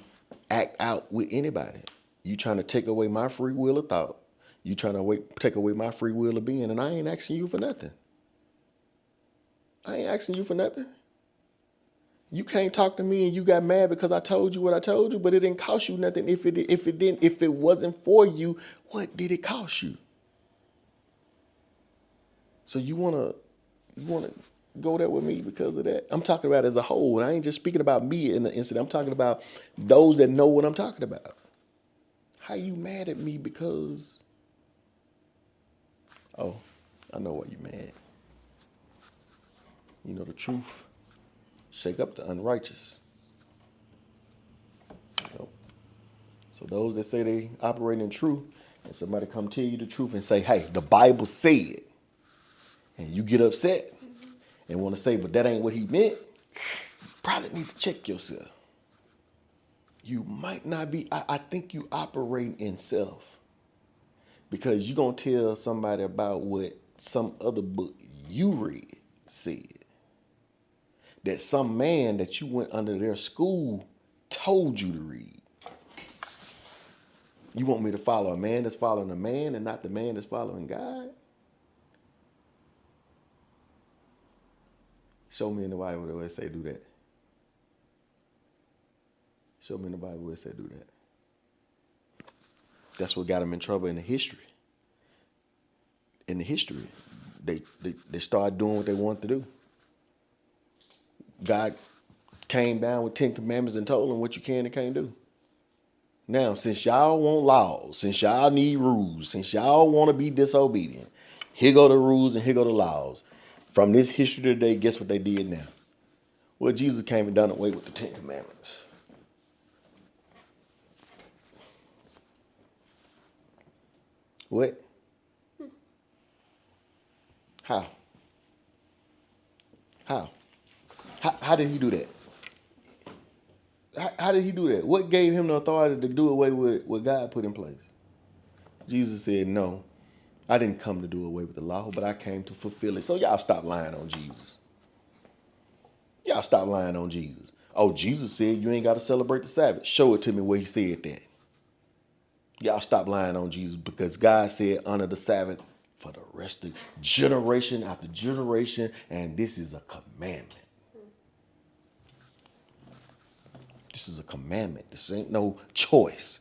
act out with anybody. You trying to take away my free will of thought. You trying to take away my free will of being, and I ain't asking you for nothing. I ain't asking you for nothing. You can't talk to me and you got mad because I told you what I told you, but it didn't cost you nothing. If it wasn't for you, what did it cost you? So you wanna go there with me because of that? I'm talking about as a whole, and I ain't just speaking about me in the incident. I'm talking about those that know what I'm talking about. How you mad at me because? Oh, I know why you mad. You know the truth. Shake up the unrighteous. So those that say they operate in truth, and somebody come tell you the truth and say, hey, the Bible said, and you get upset and want to say, but that ain't what he meant, you probably need to check yourself. You might not be, I think you operate in self, because you're going to tell somebody about what some other book you read said. That some man that you went under their school told you to read. You want me to follow a man that's following a man and not the man that's following God? Show me in the Bible where it say do that. Show me in the Bible where it say do that. That's what got them in trouble in the history. In the history, they started doing what they wanted to do. God came down with 10 commandments and told them what you can and can't do. Now, since y'all want laws, since y'all need rules, since y'all want to be disobedient, here go the rules and here go the laws. From this history today, guess what they did now? Well, Jesus came and done away with the 10 commandments. What? How? How did he do that? How did he do that? What gave him the authority to do away with what God put in place? Jesus said, no, I didn't come to do away with the law, but I came to fulfill it. So y'all stop lying on Jesus. Y'all stop lying on Jesus. Oh, Jesus said you ain't got to celebrate the Sabbath. Show it to me where he said that. Y'all stop lying on Jesus, because God said honor the Sabbath for the rest of generation after generation, and this is a commandment. This is a commandment. This ain't no choice.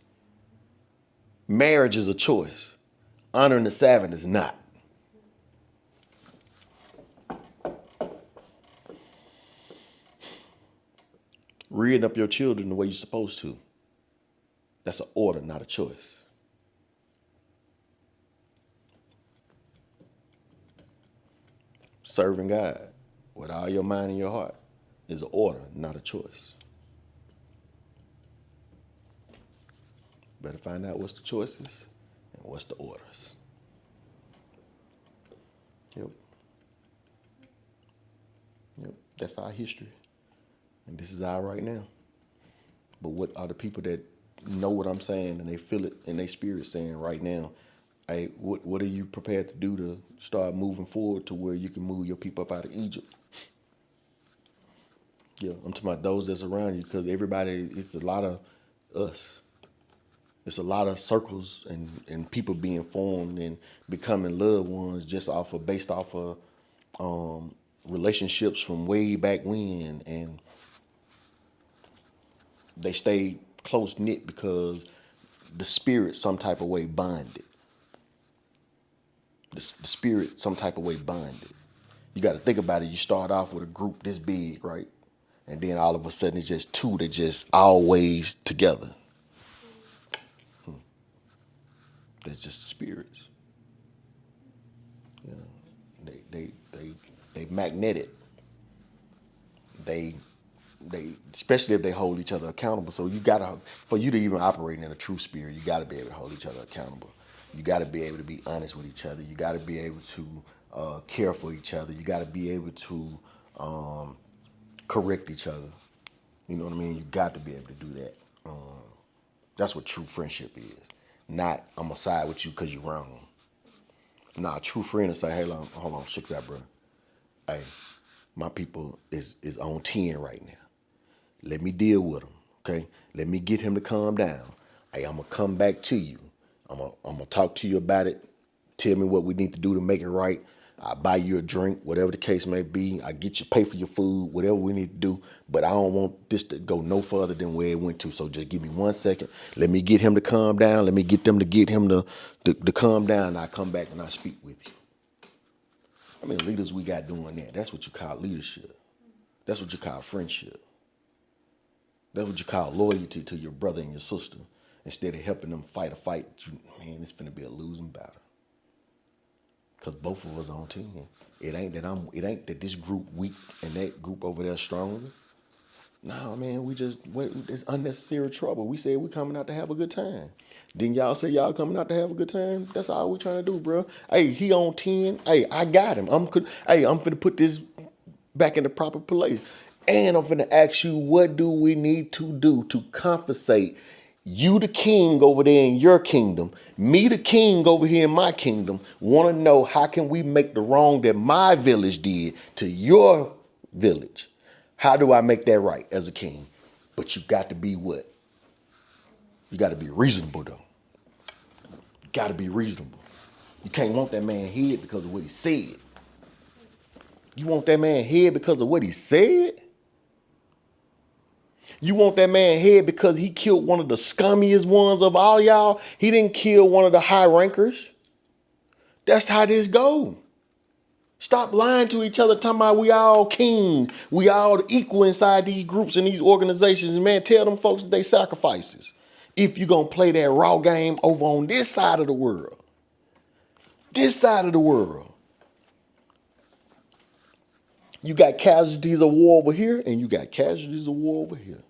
Marriage is a choice. Honoring the Sabbath is not. Rearing up your children the way you're supposed to. That's an order, not a choice. Serving God with all your mind and your heart is an order, not a choice. Better find out what's the choices and what's the orders. Yep. That's our history. And this is our right now. But what are the people that know what I'm saying and they feel it in their spirit saying right now? Hey, what are you prepared to do to start moving forward to where you can move your people up out of Egypt? Yeah, I'm talking about those that's around you, because everybody, it's a lot of us. It's a lot of circles and people being formed and becoming loved ones just based off of relationships from way back when, and they stayed close knit because the spirit some type of way bonded. The spirit some type of way bonded. You got to think about it. You start off with a group this big, right? And then all of a sudden it's just two that just always together. That's just spirits. Yeah. They magnetic. They especially if they hold each other accountable. So for you to even operate in a true spirit, you gotta be able to hold each other accountable. You gotta be able to be honest with each other. You gotta be able to care for each other. You gotta be able to correct each other. You know what I mean? You got to be able to do that. That's what true friendship is. Not, I'm going to side with you because you're wrong. Nah, a true friend is say, hey, hold on, check that, bro. Hey, my people is on 10 right now. Let me deal with him, okay? Let me get him to calm down. Hey, I'm going to come back to you. I'm going to talk to you about it. Tell me what we need to do to make it right. I buy you a drink, whatever the case may be. I get you, pay for your food, whatever we need to do. But I don't want this to go no further than where it went to. So just give me 1 second. Let me get him to calm down. Let me get them to get him to calm down. And I come back and I speak with you. I mean, leaders we got doing that. That's what you call leadership. That's what you call friendship. That's what you call loyalty to your brother and your sister. Instead of helping them fight a fight, man, it's finna be a losing battle. Cause both of us on 10. It ain't that this group weak and that group over there stronger. Nah, man, it's unnecessary trouble. We said we coming out to have a good time. Then y'all say y'all coming out to have a good time. That's all we trying to do, bro. Hey, he on 10. Hey, I got him. I'm finna put this back in the proper place. And I'm finna ask you, what do we need to do to compensate you, the king over there in your kingdom, me, the king over here in my kingdom, want to know how can we make the wrong that my village did to your village? How do I make that right as a king? But you got to be what? You got to be reasonable, though. You got to be reasonable. You can't want that man head because of what he said. You want that man head because of what he said? You want that man head because he killed one of the scummiest ones of all y'all? He didn't kill one of the high rankers. That's how this go. Stop lying to each other, talking about we all king. We all equal inside these groups and these organizations. And man, tell them folks that they sacrifices. If you're going to play that raw game over on this side of the world. This side of the world. You got casualties of war over here and you got casualties of war over here.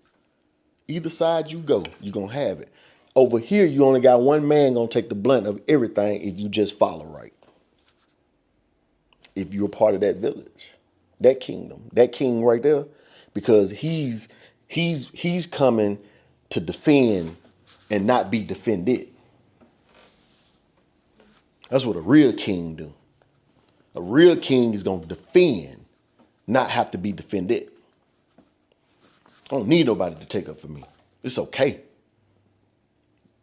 Either side you go, you're going to have it. Over here, you only got one man going to take the blunt of everything if you just follow right. If you're a part of that village, that kingdom, that king right there, because he's coming to defend and not be defended. That's what a real king do. A real king is going to defend, not have to be defended. I don't need nobody to take up for me. It's okay.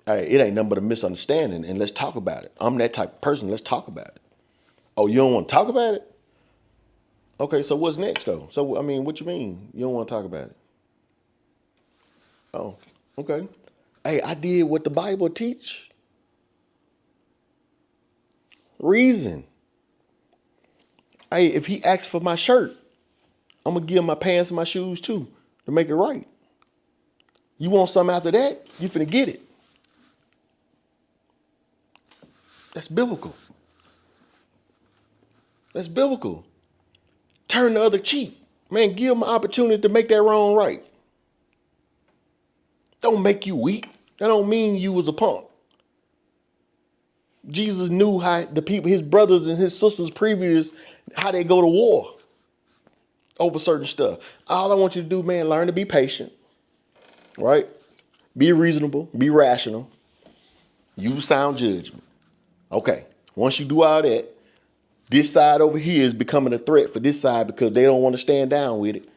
It ain't nothing but a misunderstanding, and let's talk about it. I'm that type of person. Let's talk about it. Oh, you don't want to talk about it? Okay, so what's next, though? So, I mean, what you mean you don't want to talk about it? Oh, okay. Hey, I did what the Bible teach. Reason. Hey, if he asks for my shirt, I'm going to give him my pants and my shoes, too, to make it right. You want something after that, you finna get it. That's biblical. That's biblical. Turn the other cheek. Man, give them an opportunity to make that wrong right. Don't make you weak. That don't mean you was a punk. Jesus knew how the people, his brothers and his sisters previous, how they go to war over certain stuff. All I want you to do, man, learn to be patient, right? Be reasonable, be rational, use sound judgment. Okay, once you do all that, this side over here is becoming a threat for this side because they don't want to stand down with it.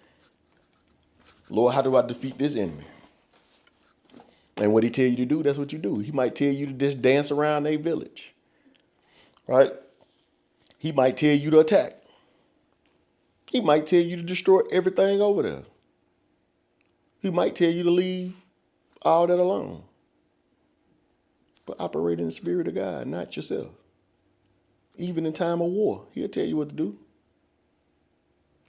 Lord, how do I defeat this enemy? And what he tell you to do, that's what you do. He might tell you to just dance around a village, right? He might tell you to attack. He might tell you to destroy everything over there. He might tell you to leave all that alone. But operate in the spirit of God, not yourself. Even in time of war, he'll tell you what to do.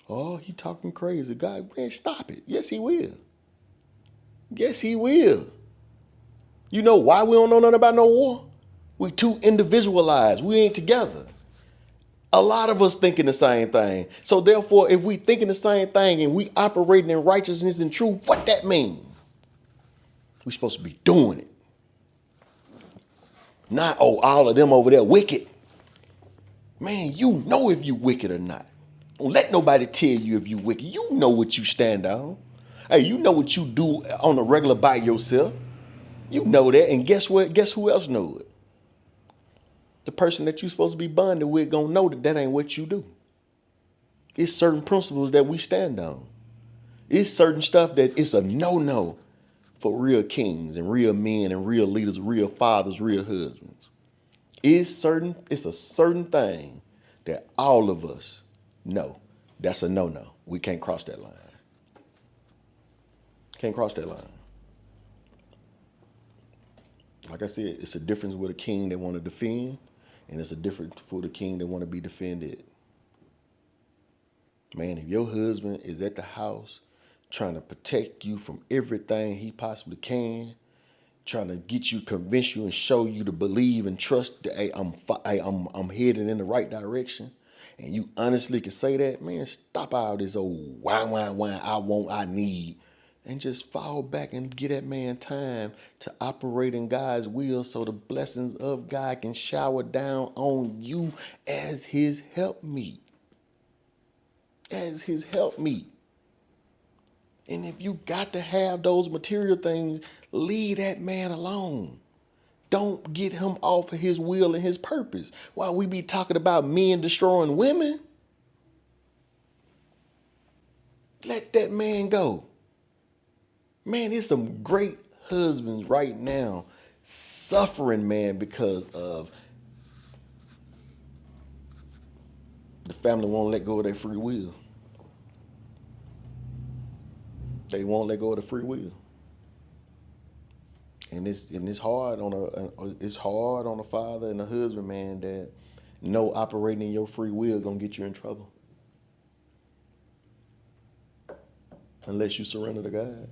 Oh, he talking crazy. God, man, stop it. Yes, he will. Yes, he will. You know why we don't know nothing about no war? We too individualized. We ain't together. A lot of us thinking the same thing. So therefore, if we thinking the same thing and we operating in righteousness and truth, what that mean? We supposed to be doing it. Not, oh, all of them over there wicked. Man, you know if you wicked or not. Don't let nobody tell you if you wicked. You know what you stand on. Hey, you know what you do on a regular by yourself. You know that. And guess what? Guess who else knows it? The person that you're supposed to be bonded with gonna know that that ain't what you do. It's certain principles that we stand on. It's certain stuff that it's a no-no for real kings and real men and real leaders, real fathers, real husbands. It's a certain thing that all of us know. That's a no-no. We can't cross that line. Can't cross that line. Like I said, it's a difference with a king that want to defend, and it's a difference for the king that want to be defended. Man, if your husband is at the house trying to protect you from everything he possibly can, trying to get you, convince you, and show you to believe and trust that, hey, I'm heading in the right direction, and you honestly can say that, man, stop all this old why, I want, I need. and just fall back and give that man time to operate in God's will so the blessings of God can shower down on you as his helpmeet. As his helpmeet. And if you got to have those material things, leave that man alone. Don't get him off of his will and his purpose. While we be talking about men destroying women, let that man go. Man, there's some great husbands right now suffering, man, because of the family won't let go of their free will. They won't let go of the free will. And it's hard on a father and a husband, man, that no operating in your free will gonna get you in trouble. Unless you surrender to God.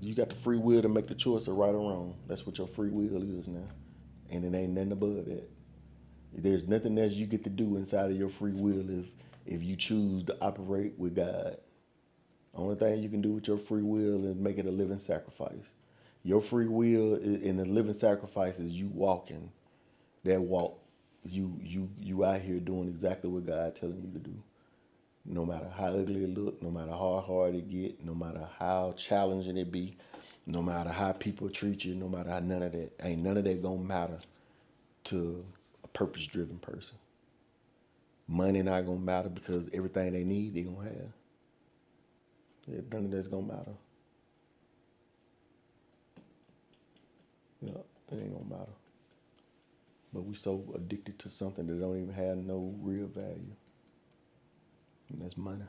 You got the free will to make the choice of right or wrong. That's what your free will is now. And it ain't nothing above that. There's nothing else you get to do inside of your free will if you choose to operate with God. Only thing you can do with your free will is make it a living sacrifice. Your free will in the living sacrifice is you walking that walk. You out here doing exactly what God telling you to do. No matter how ugly it look, no matter how hard it get, no matter how challenging it be, no matter how people treat you, no matter how none of that gonna matter to a purpose-driven person. Money not gonna matter because everything they need, they gonna have. Yeah, none of that's gonna matter. Yeah, it ain't gonna matter. But we so addicted to something that don't even have no real value. And that's money.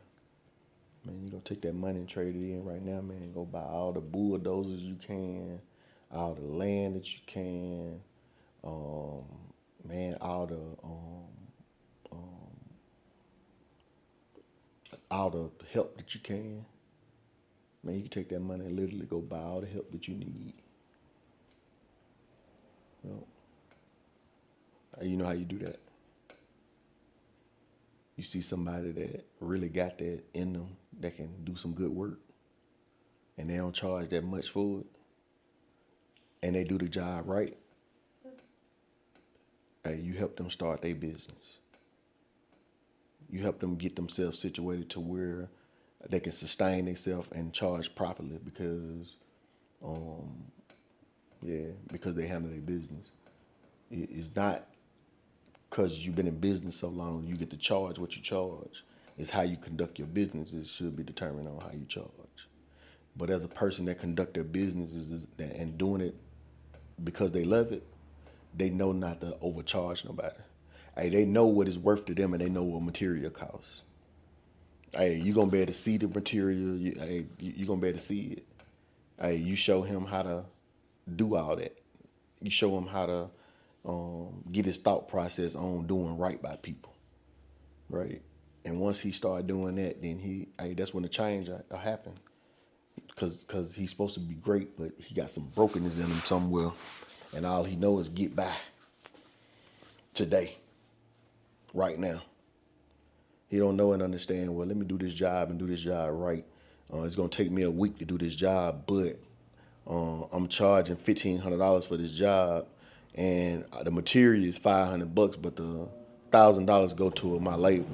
Man, you go take that money and trade it in right now, man. Go buy all the bulldozers you can, all the land that you can, man, all the help that you can. Man, you can take that money and literally go buy all the help that you need. You know how you do that? You see somebody that really got that in them that can do some good work and they don't charge that much for it and they do the job right. Hey, you help them start their business. You help them get themselves situated to where they can sustain themselves and charge properly because they handle their business. It's not because you've been in business so long, you get to charge what you charge. It's how you conduct your business. It should be determined on how you charge. But as a person that conduct their businesses and doing it because they love it, they know not to overcharge nobody. Hey, they know what it's worth to them and they know what material costs. Hey, you're going to be able to see the material. You're going to be able to see it. Hey, you show him how to do all that. You show him how to get his thought process on doing right by people, right? And once he start doing that, then that's when the change will happen. Because he's supposed to be great, but he got some brokenness in him somewhere, and all he knows is get by today, right now. He don't know and understand, well, let me do this job and do this job right. It's going to take me a week to do this job, but I'm charging $1,500 for this job, and the material is $500, but the $1,000 go to my labor.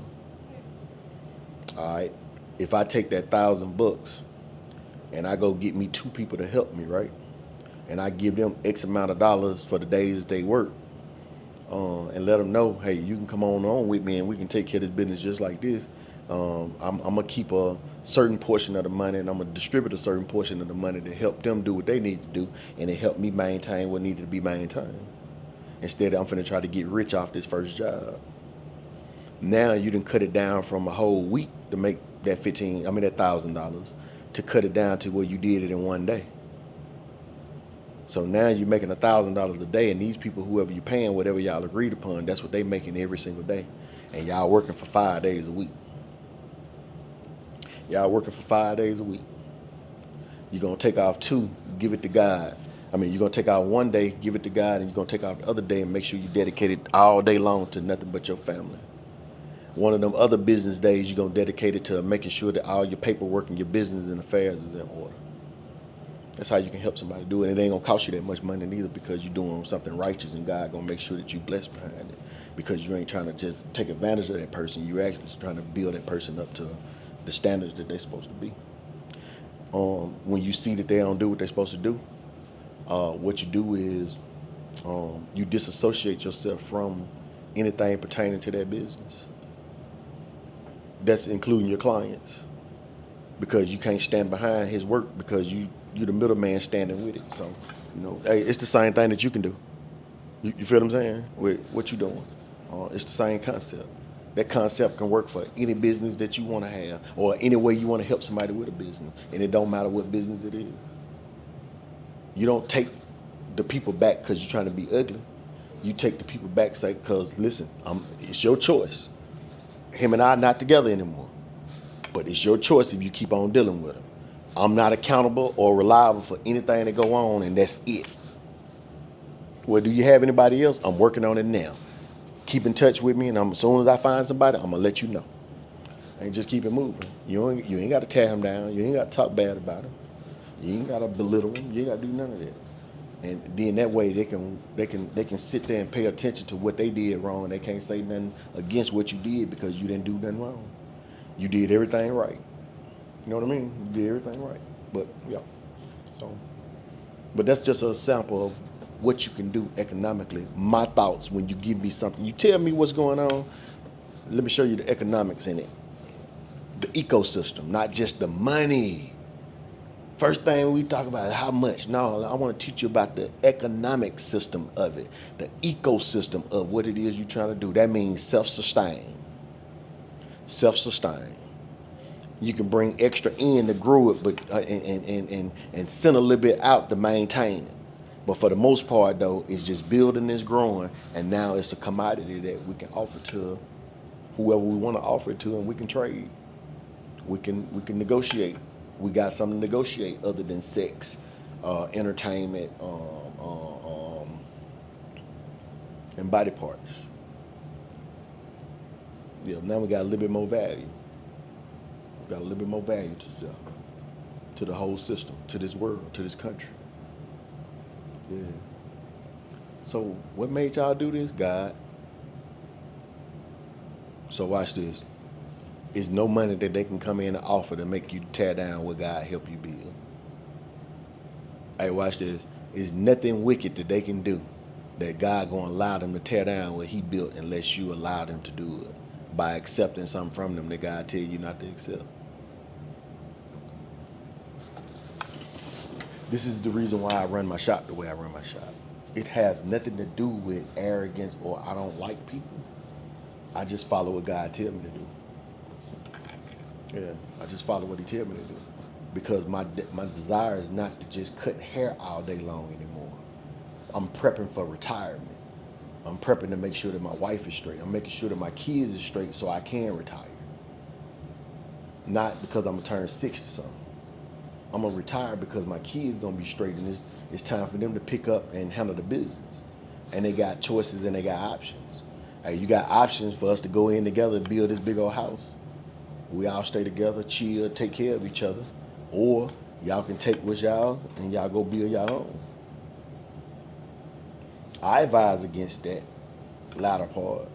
All right. If I take that $1,000 and I go get me 2 people to help me, right, and I give them X amount of dollars for the days they work, and let them know, hey, you can come on with me and we can take care of this business just like this. I'm gonna keep a certain portion of the money and I'm gonna distribute a certain portion of the money to help them do what they need to do and to help me maintain what needed to be maintained. Instead, I'm finna try to get rich off this first job. Now you done cut it down from a whole week to make that $1,000 to cut it down to where you did it in one day. So now you're making $1,000 a day, and these people, whoever you're paying, whatever y'all agreed upon, that's what they making every single day. And y'all working for 5 days a week. Y'all working for 5 days a week. You're going to take off 2, give it to God. You're going to take out 1 day, give it to God, and you're going to take out the other day and make sure you dedicate it all day long to nothing but your family. One of them other business days you're going to dedicate it to making sure that all your paperwork and your business and affairs is in order. That's how you can help somebody do it. And it ain't going to cost you that much money neither, because you're doing something righteous, and God going to make sure that you blessed behind it, because you ain't trying to just take advantage of that person. You're actually trying to build that person up to the standards that they're supposed to be. When you see that they don't do what they're supposed to do, what you do is you disassociate yourself from anything pertaining to that business. That's including your clients, because you can't stand behind his work, because you're the middleman standing with it. So, hey, it's the same thing that you can do. You feel what I'm saying? With what you doing, it's the same concept. That concept can work for any business that you want to have, or any way you want to help somebody with a business, and it don't matter what business it is. You don't take the people back because you're trying to be ugly. You take the people back, say, because listen, it's your choice. Him and I are not together anymore, but it's your choice if you keep on dealing with him. I'm not accountable or reliable for anything that go on, and that's it. Well, do you have anybody else? I'm working on it now. Keep in touch with me, and as soon as I find somebody, I'm gonna let you know. And just keep it moving. You ain't got to tear him down. You ain't got to talk bad about him. You ain't got to belittle him. You ain't got to do none of that. And then that way they can sit there and pay attention to what they did wrong. They can't say nothing against what you did, because you didn't do nothing wrong. You did everything right. You know what I mean? You did everything right. But yeah. But that's just a sample of what you can do economically. My thoughts when you give me something. You tell me what's going on. Let me show you the economics in it. The ecosystem, not just the money. First thing we talk about is how much. No, I want to teach you about the economic system of it, the ecosystem of what it is you're trying to do. That means self-sustain. Self-sustain. You can bring extra in to grow it, but and send a little bit out to maintain it. But for the most part, though, it's just building, it's growing, and now it's a commodity that we can offer to whoever we want to offer it to, and we can trade. We can negotiate. We got something to negotiate other than sex, entertainment, and body parts. Yeah, now we got a little bit more value. We got a little bit more value to sell, to the whole system, to this world, to this country. Yeah. So what made y'all do this? God. So watch this. It's no money that they can come in and offer to make you tear down what God help you build. Hey, watch this. It's nothing wicked that they can do that God gonna allow them to tear down what he built, unless you allow them to do it by accepting something from them that God tell you not to accept. This is the reason why I run my shop the way I run my shop. It has nothing to do with arrogance or I don't like people. I just follow what God tell me to do. Yeah, I just follow what he tell me to do, because my desire is not to just cut hair all day long anymore. I'm prepping for retirement. I'm prepping to make sure that my wife is straight. I'm making sure that my kids is straight so I can retire. Not because I'm gonna turn 60 something. I'm gonna retire because my kids gonna be straight, and it's time for them to pick up and handle the business. And they got choices and they got options. Hey, you got options for us to go in together and build this big old house. We all stay together, chill, take care of each other. Or y'all can take what's y'all and y'all go build y'all own. I advise against that latter part,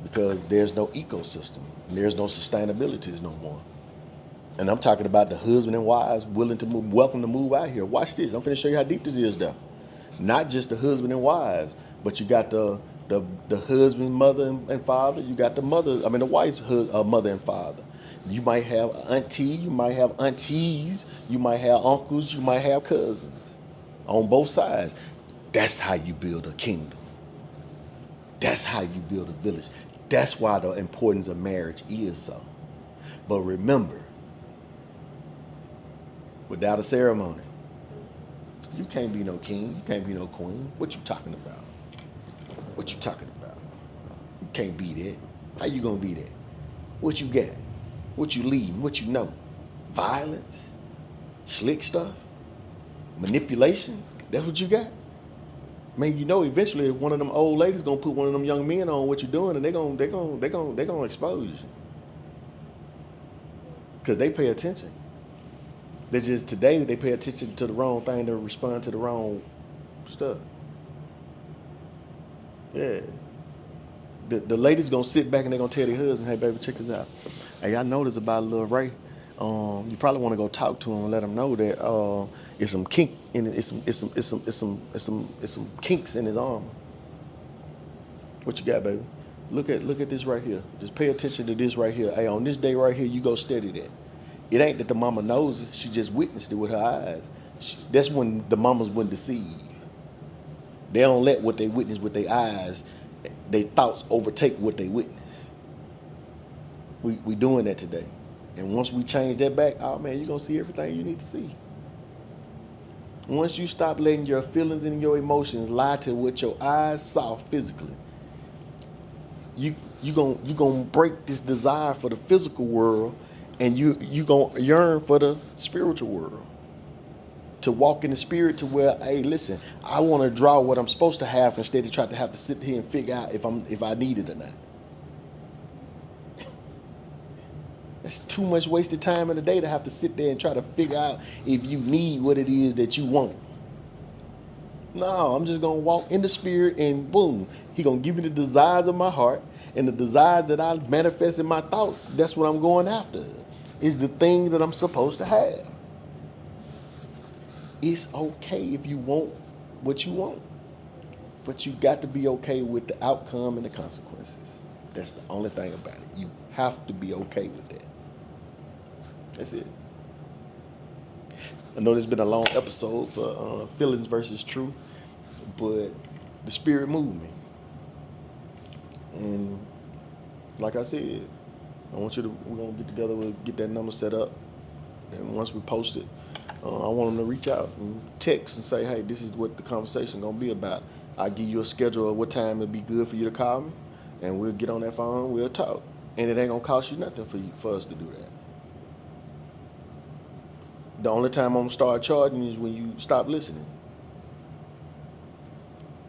because there's no ecosystem. There's no sustainability no more. And I'm talking about the husband and wives willing to move, welcome to move out here. Watch this. I'm finna show you how deep this is though. Not just the husband and wives, but you got the husband, mother, and father. You got the wife's mother and father. You might have auntie, you might have aunties, you might have uncles, you might have cousins on both sides. That's how you build a kingdom. That's how you build a village. That's why the importance of marriage is so. But remember, without a ceremony, you can't be no king, you can't be no queen. What you talking about? What you talking about? You can't be that. How you gonna be that? What you got? What you leading? What you know? Violence? Slick stuff? Manipulation? That's what you got? Man, you know, eventually one of them old ladies gonna put one of them young men on what you're doing, and they gonna expose you because they pay attention. They just today they pay attention to the wrong thing to respond to the wrong stuff. Yeah, the ladies gonna sit back and they gonna tell their husband, "Hey, baby, check this out. Hey, I noticed about little Ray. You probably want to go talk to him and let him know that it's some kink in it. It's some kinks in his arm. What you got, baby? Look at this right here. Just pay attention to this right here. Hey, on this day right here, you go steady that. It ain't that the mama knows it. She just witnessed it with her eyes. That's when the mamas wouldn't deceive. They don't let what they witness with their eyes, their thoughts overtake what they witness. We doing that today. And once we change that back, oh man, you're gonna see everything you need to see. Once you stop letting your feelings and your emotions lie to what your eyes saw physically, you gonna break this desire for the physical world, and you gonna yearn for the spiritual world. To walk in the spirit to where, hey, listen, I want to draw what I'm supposed to have instead of try to have to sit here and figure out if I need it or not. That's too much wasted time in the day to have to sit there and try to figure out if you need what it is that you want. No, I'm just gonna walk in the spirit and boom, he gonna give me the desires of my heart and the desires that I manifest in my thoughts. That's what I'm going after. Is the thing that I'm supposed to have. It's okay if you want what you want, but you got to be okay with the outcome and the consequences. That's the only thing about it. You have to be okay with that. That's it. I know this has been a long episode for Feelings versus Truth, but the spirit moved me. And like I said, we're going to get together, we'll get that number set up. And once we post it, I want them to reach out and text and say, hey, this is what the conversation going to be about. I'll give you a schedule of what time it'd be good for you to call me, and we'll get on that phone, we'll talk. And it ain't going to cost you nothing for us to do that. The only time I'm going to start charging is when you stop listening.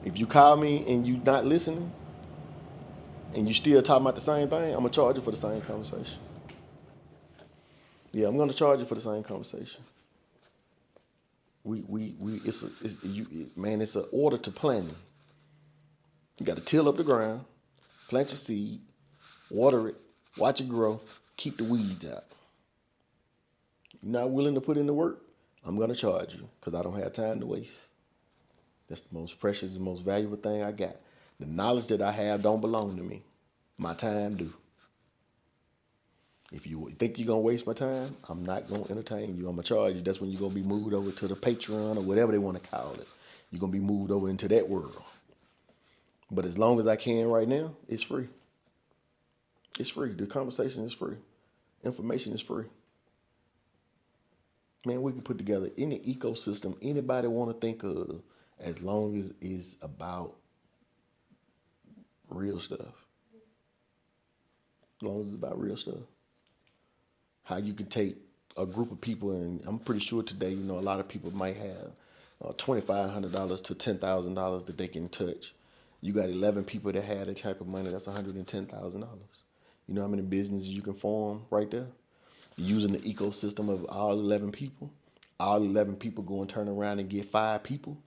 If you call me and you not listening, and you still talking about the same thing, I'm going to charge you for the same conversation. Yeah, I'm going to charge you for the same conversation. It's an order to planting. You got to till up the ground, plant your seed, water it, watch it grow, keep the weeds out. You're not willing to put in the work, I'm going to charge you because I don't have time to waste. That's the most precious and most valuable thing I got. The knowledge that I have don't belong to me. My time do. If you think you're going to waste my time, I'm not going to entertain you. I'm going to charge you. That's when you're going to be moved over to the Patreon or whatever they want to call it. You're going to be moved over into that world. But as long as I can right now, it's free. It's free. The conversation is free. Information is free. Man, we can put together any ecosystem anybody want to think of as long as it's about real stuff. As long as it's about real stuff. How you can take a group of people, and I'm pretty sure today, a lot of people might have $2,500 to $10,000 that they can touch. You got 11 people that have that type of money, that's $110,000. You know how many businesses you can form right there? Using the ecosystem of all 11 people. All 11 people go and turn around and get 5 people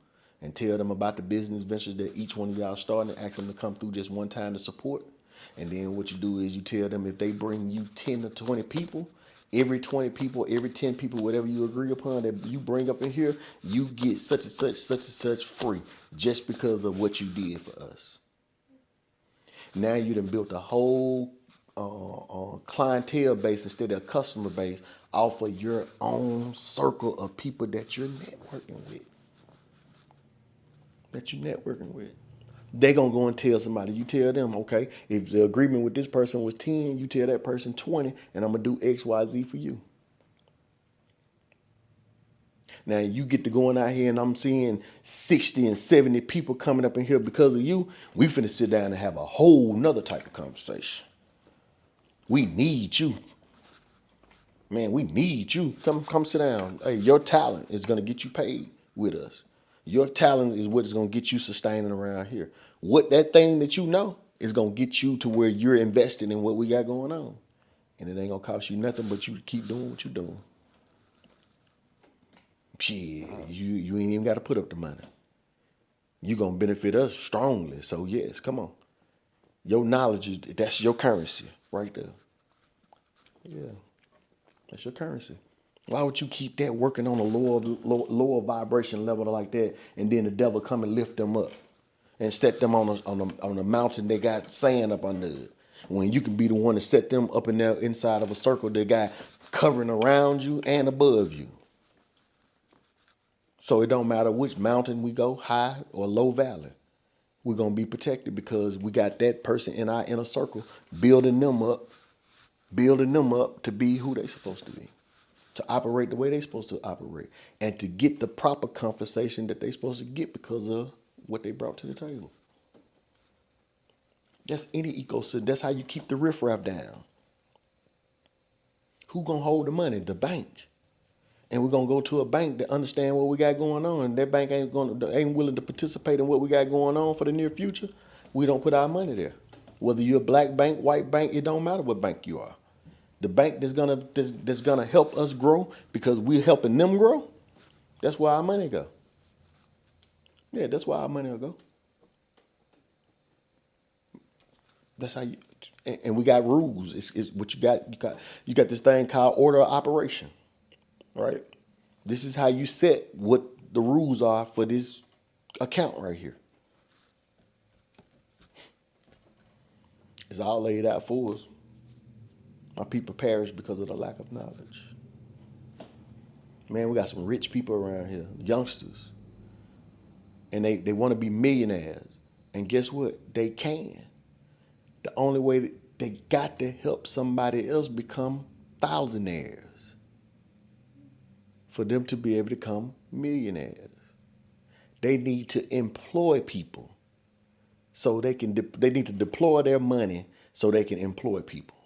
and tell them about the business ventures that each one of y'all starting and ask them to come through just one time to support. And then what you do is you tell them if they bring you 10 to 20 people, every 20 people, every 10 people, whatever you agree upon that you bring up in here, you get such and such free just because of what you did for us. Now you done built a whole clientele base instead of a customer base off of your own circle of people that you're networking with. They gonna go and tell somebody. You tell them, okay, if the agreement with this person was 10, you tell that person 20, and I'm gonna do X, Y, Z for you. Now you get to going out here and I'm seeing 60 and 70 people coming up in here because of you. We finna sit down and have a whole nother type of conversation. We need you. Man, we need you. Come sit down. Hey, your talent is gonna get you paid with us. Your talent is what is going to get you sustaining around here. What that thing that you know is going to get you to where you're invested in what we got going on. And it ain't going to cost you nothing but you to keep doing what you're doing. Shit, you ain't even got to put up the money. You're going to benefit us strongly. So, yes, come on. Your knowledge, that's your currency right there. Yeah, that's your currency. Why would you keep that working on a lower vibration level like that, and then the devil come and lift them up and set them on a mountain that got sand up under it? When you can be the one to set them up in there inside of a circle that got covering around you and above you. So it don't matter which mountain we go, high or low valley, we're gonna be protected because we got that person in our inner circle building them up to be who they supposed to be, to operate the way they supposed to operate, and to get the proper compensation that they supposed to get because of what they brought to the table. That's any ecosystem. That's how you keep the riffraff down. Who gonna hold the money? The bank. And we're gonna go to a bank that understand what we got going on. And that bank ain't willing to participate in what we got going on for the near future. We don't put our money there. Whether you're a black bank, white bank, it don't matter what bank you are. The bank that's gonna help us grow because we're helping them grow. That's where our money go. Yeah, that's where our money will go. That's how you. And we got rules. It's what you got. You got this thing called order of operation, right? This is how you set what the rules are for this account right here. It's all laid out for us. My people perish because of the lack of knowledge. Man, we got some rich people around here, youngsters. And they want to be millionaires. And guess what? They can. The only way that they got to help somebody else become thousandaires for them to be able to become millionaires. They need to employ people so they need to deploy their money so they can employ people.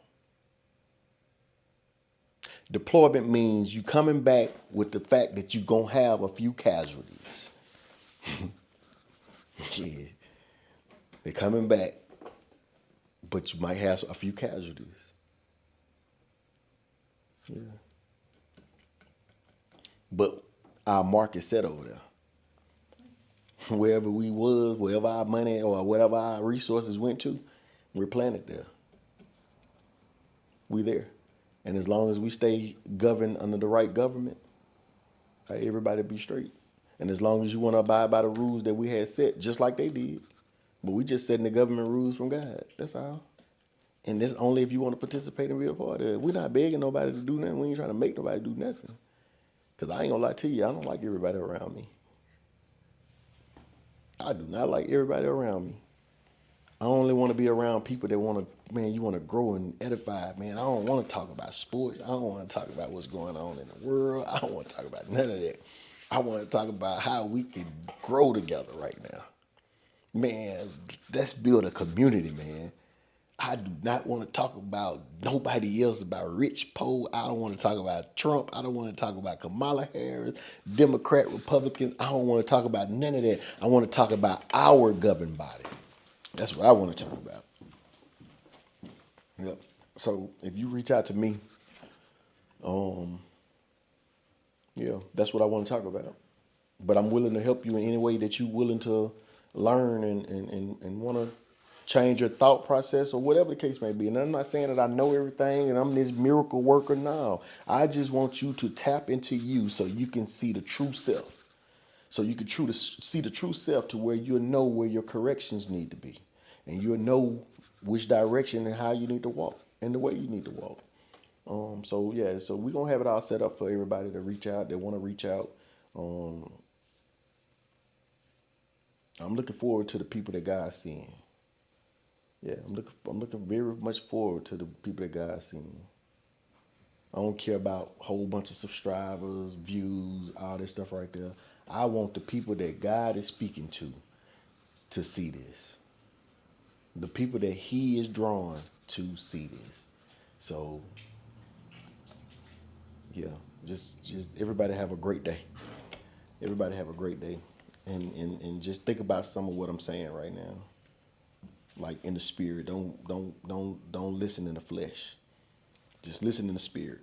Deployment means you coming back with the fact that you're going to have a few casualties. Yeah. They're coming back, but you might have a few casualties. Yeah. But our market set over there. Wherever we was, wherever our money or whatever our resources went to, we're planted there. We there. And as long as we stay governed under the right government, everybody be straight. And as long as you want to abide by the rules that we had set, just like they did. But we just setting the government rules from God. That's all. And that's only if you want to participate and be a part of it. We're not begging nobody to do nothing. We ain't trying to make nobody do nothing. Because I ain't going to lie to you, I don't like everybody around me. I do not like everybody around me. I only want to be around people that want to, man, you want to grow and edify. Man, I don't want to talk about sports. I don't want to talk about what's going on in the world. I don't want to talk about none of that. I want to talk about how we can grow together right now. Man, let's build a community, man. I do not want to talk about nobody else, about rich, poor. I don't want to talk about Trump. I don't want to talk about Kamala Harris, Democrat, Republicans. I don't want to talk about none of that. I want to talk about our governing body. That's what I want to talk about. Yep. So if you reach out to me, yeah, that's what I want to talk about. But I'm willing to help you in any way that you're willing to learn and want to change your thought process or whatever the case may be. And I'm not saying that I know everything and I'm this miracle worker now. I just want you to tap into you so you can see the true self. So you can see the true self to where you'll know where your corrections need to be. And you'll know which direction and how you need to walk and the way you need to walk. So we're going to have it all set up for everybody to reach out. They want to reach out. I'm looking forward to the people that God's seeing. Yeah, I'm looking very much forward to the people that God's seeing. I don't care about a whole bunch of subscribers, views, all this stuff right there. I want the people that God is speaking to see this. The people that He is drawn to see this. So, yeah, just everybody have a great day. Everybody have a great day. and just think about some of what I'm saying right now. Like in the spirit. Don't listen in the flesh. Just listen in the spirit.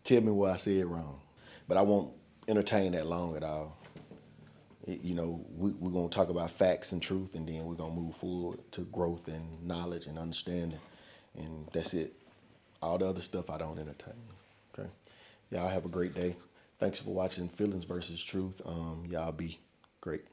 Tell me where I said wrong. But I won't entertain that long at all. We're going to talk about facts and truth, and then we're going to move forward to growth and knowledge and understanding. And that's it. All the other stuff I don't entertain. Okay. Y'all have a great day. Thanks for watching Feelings versus Truth. Y'all be great.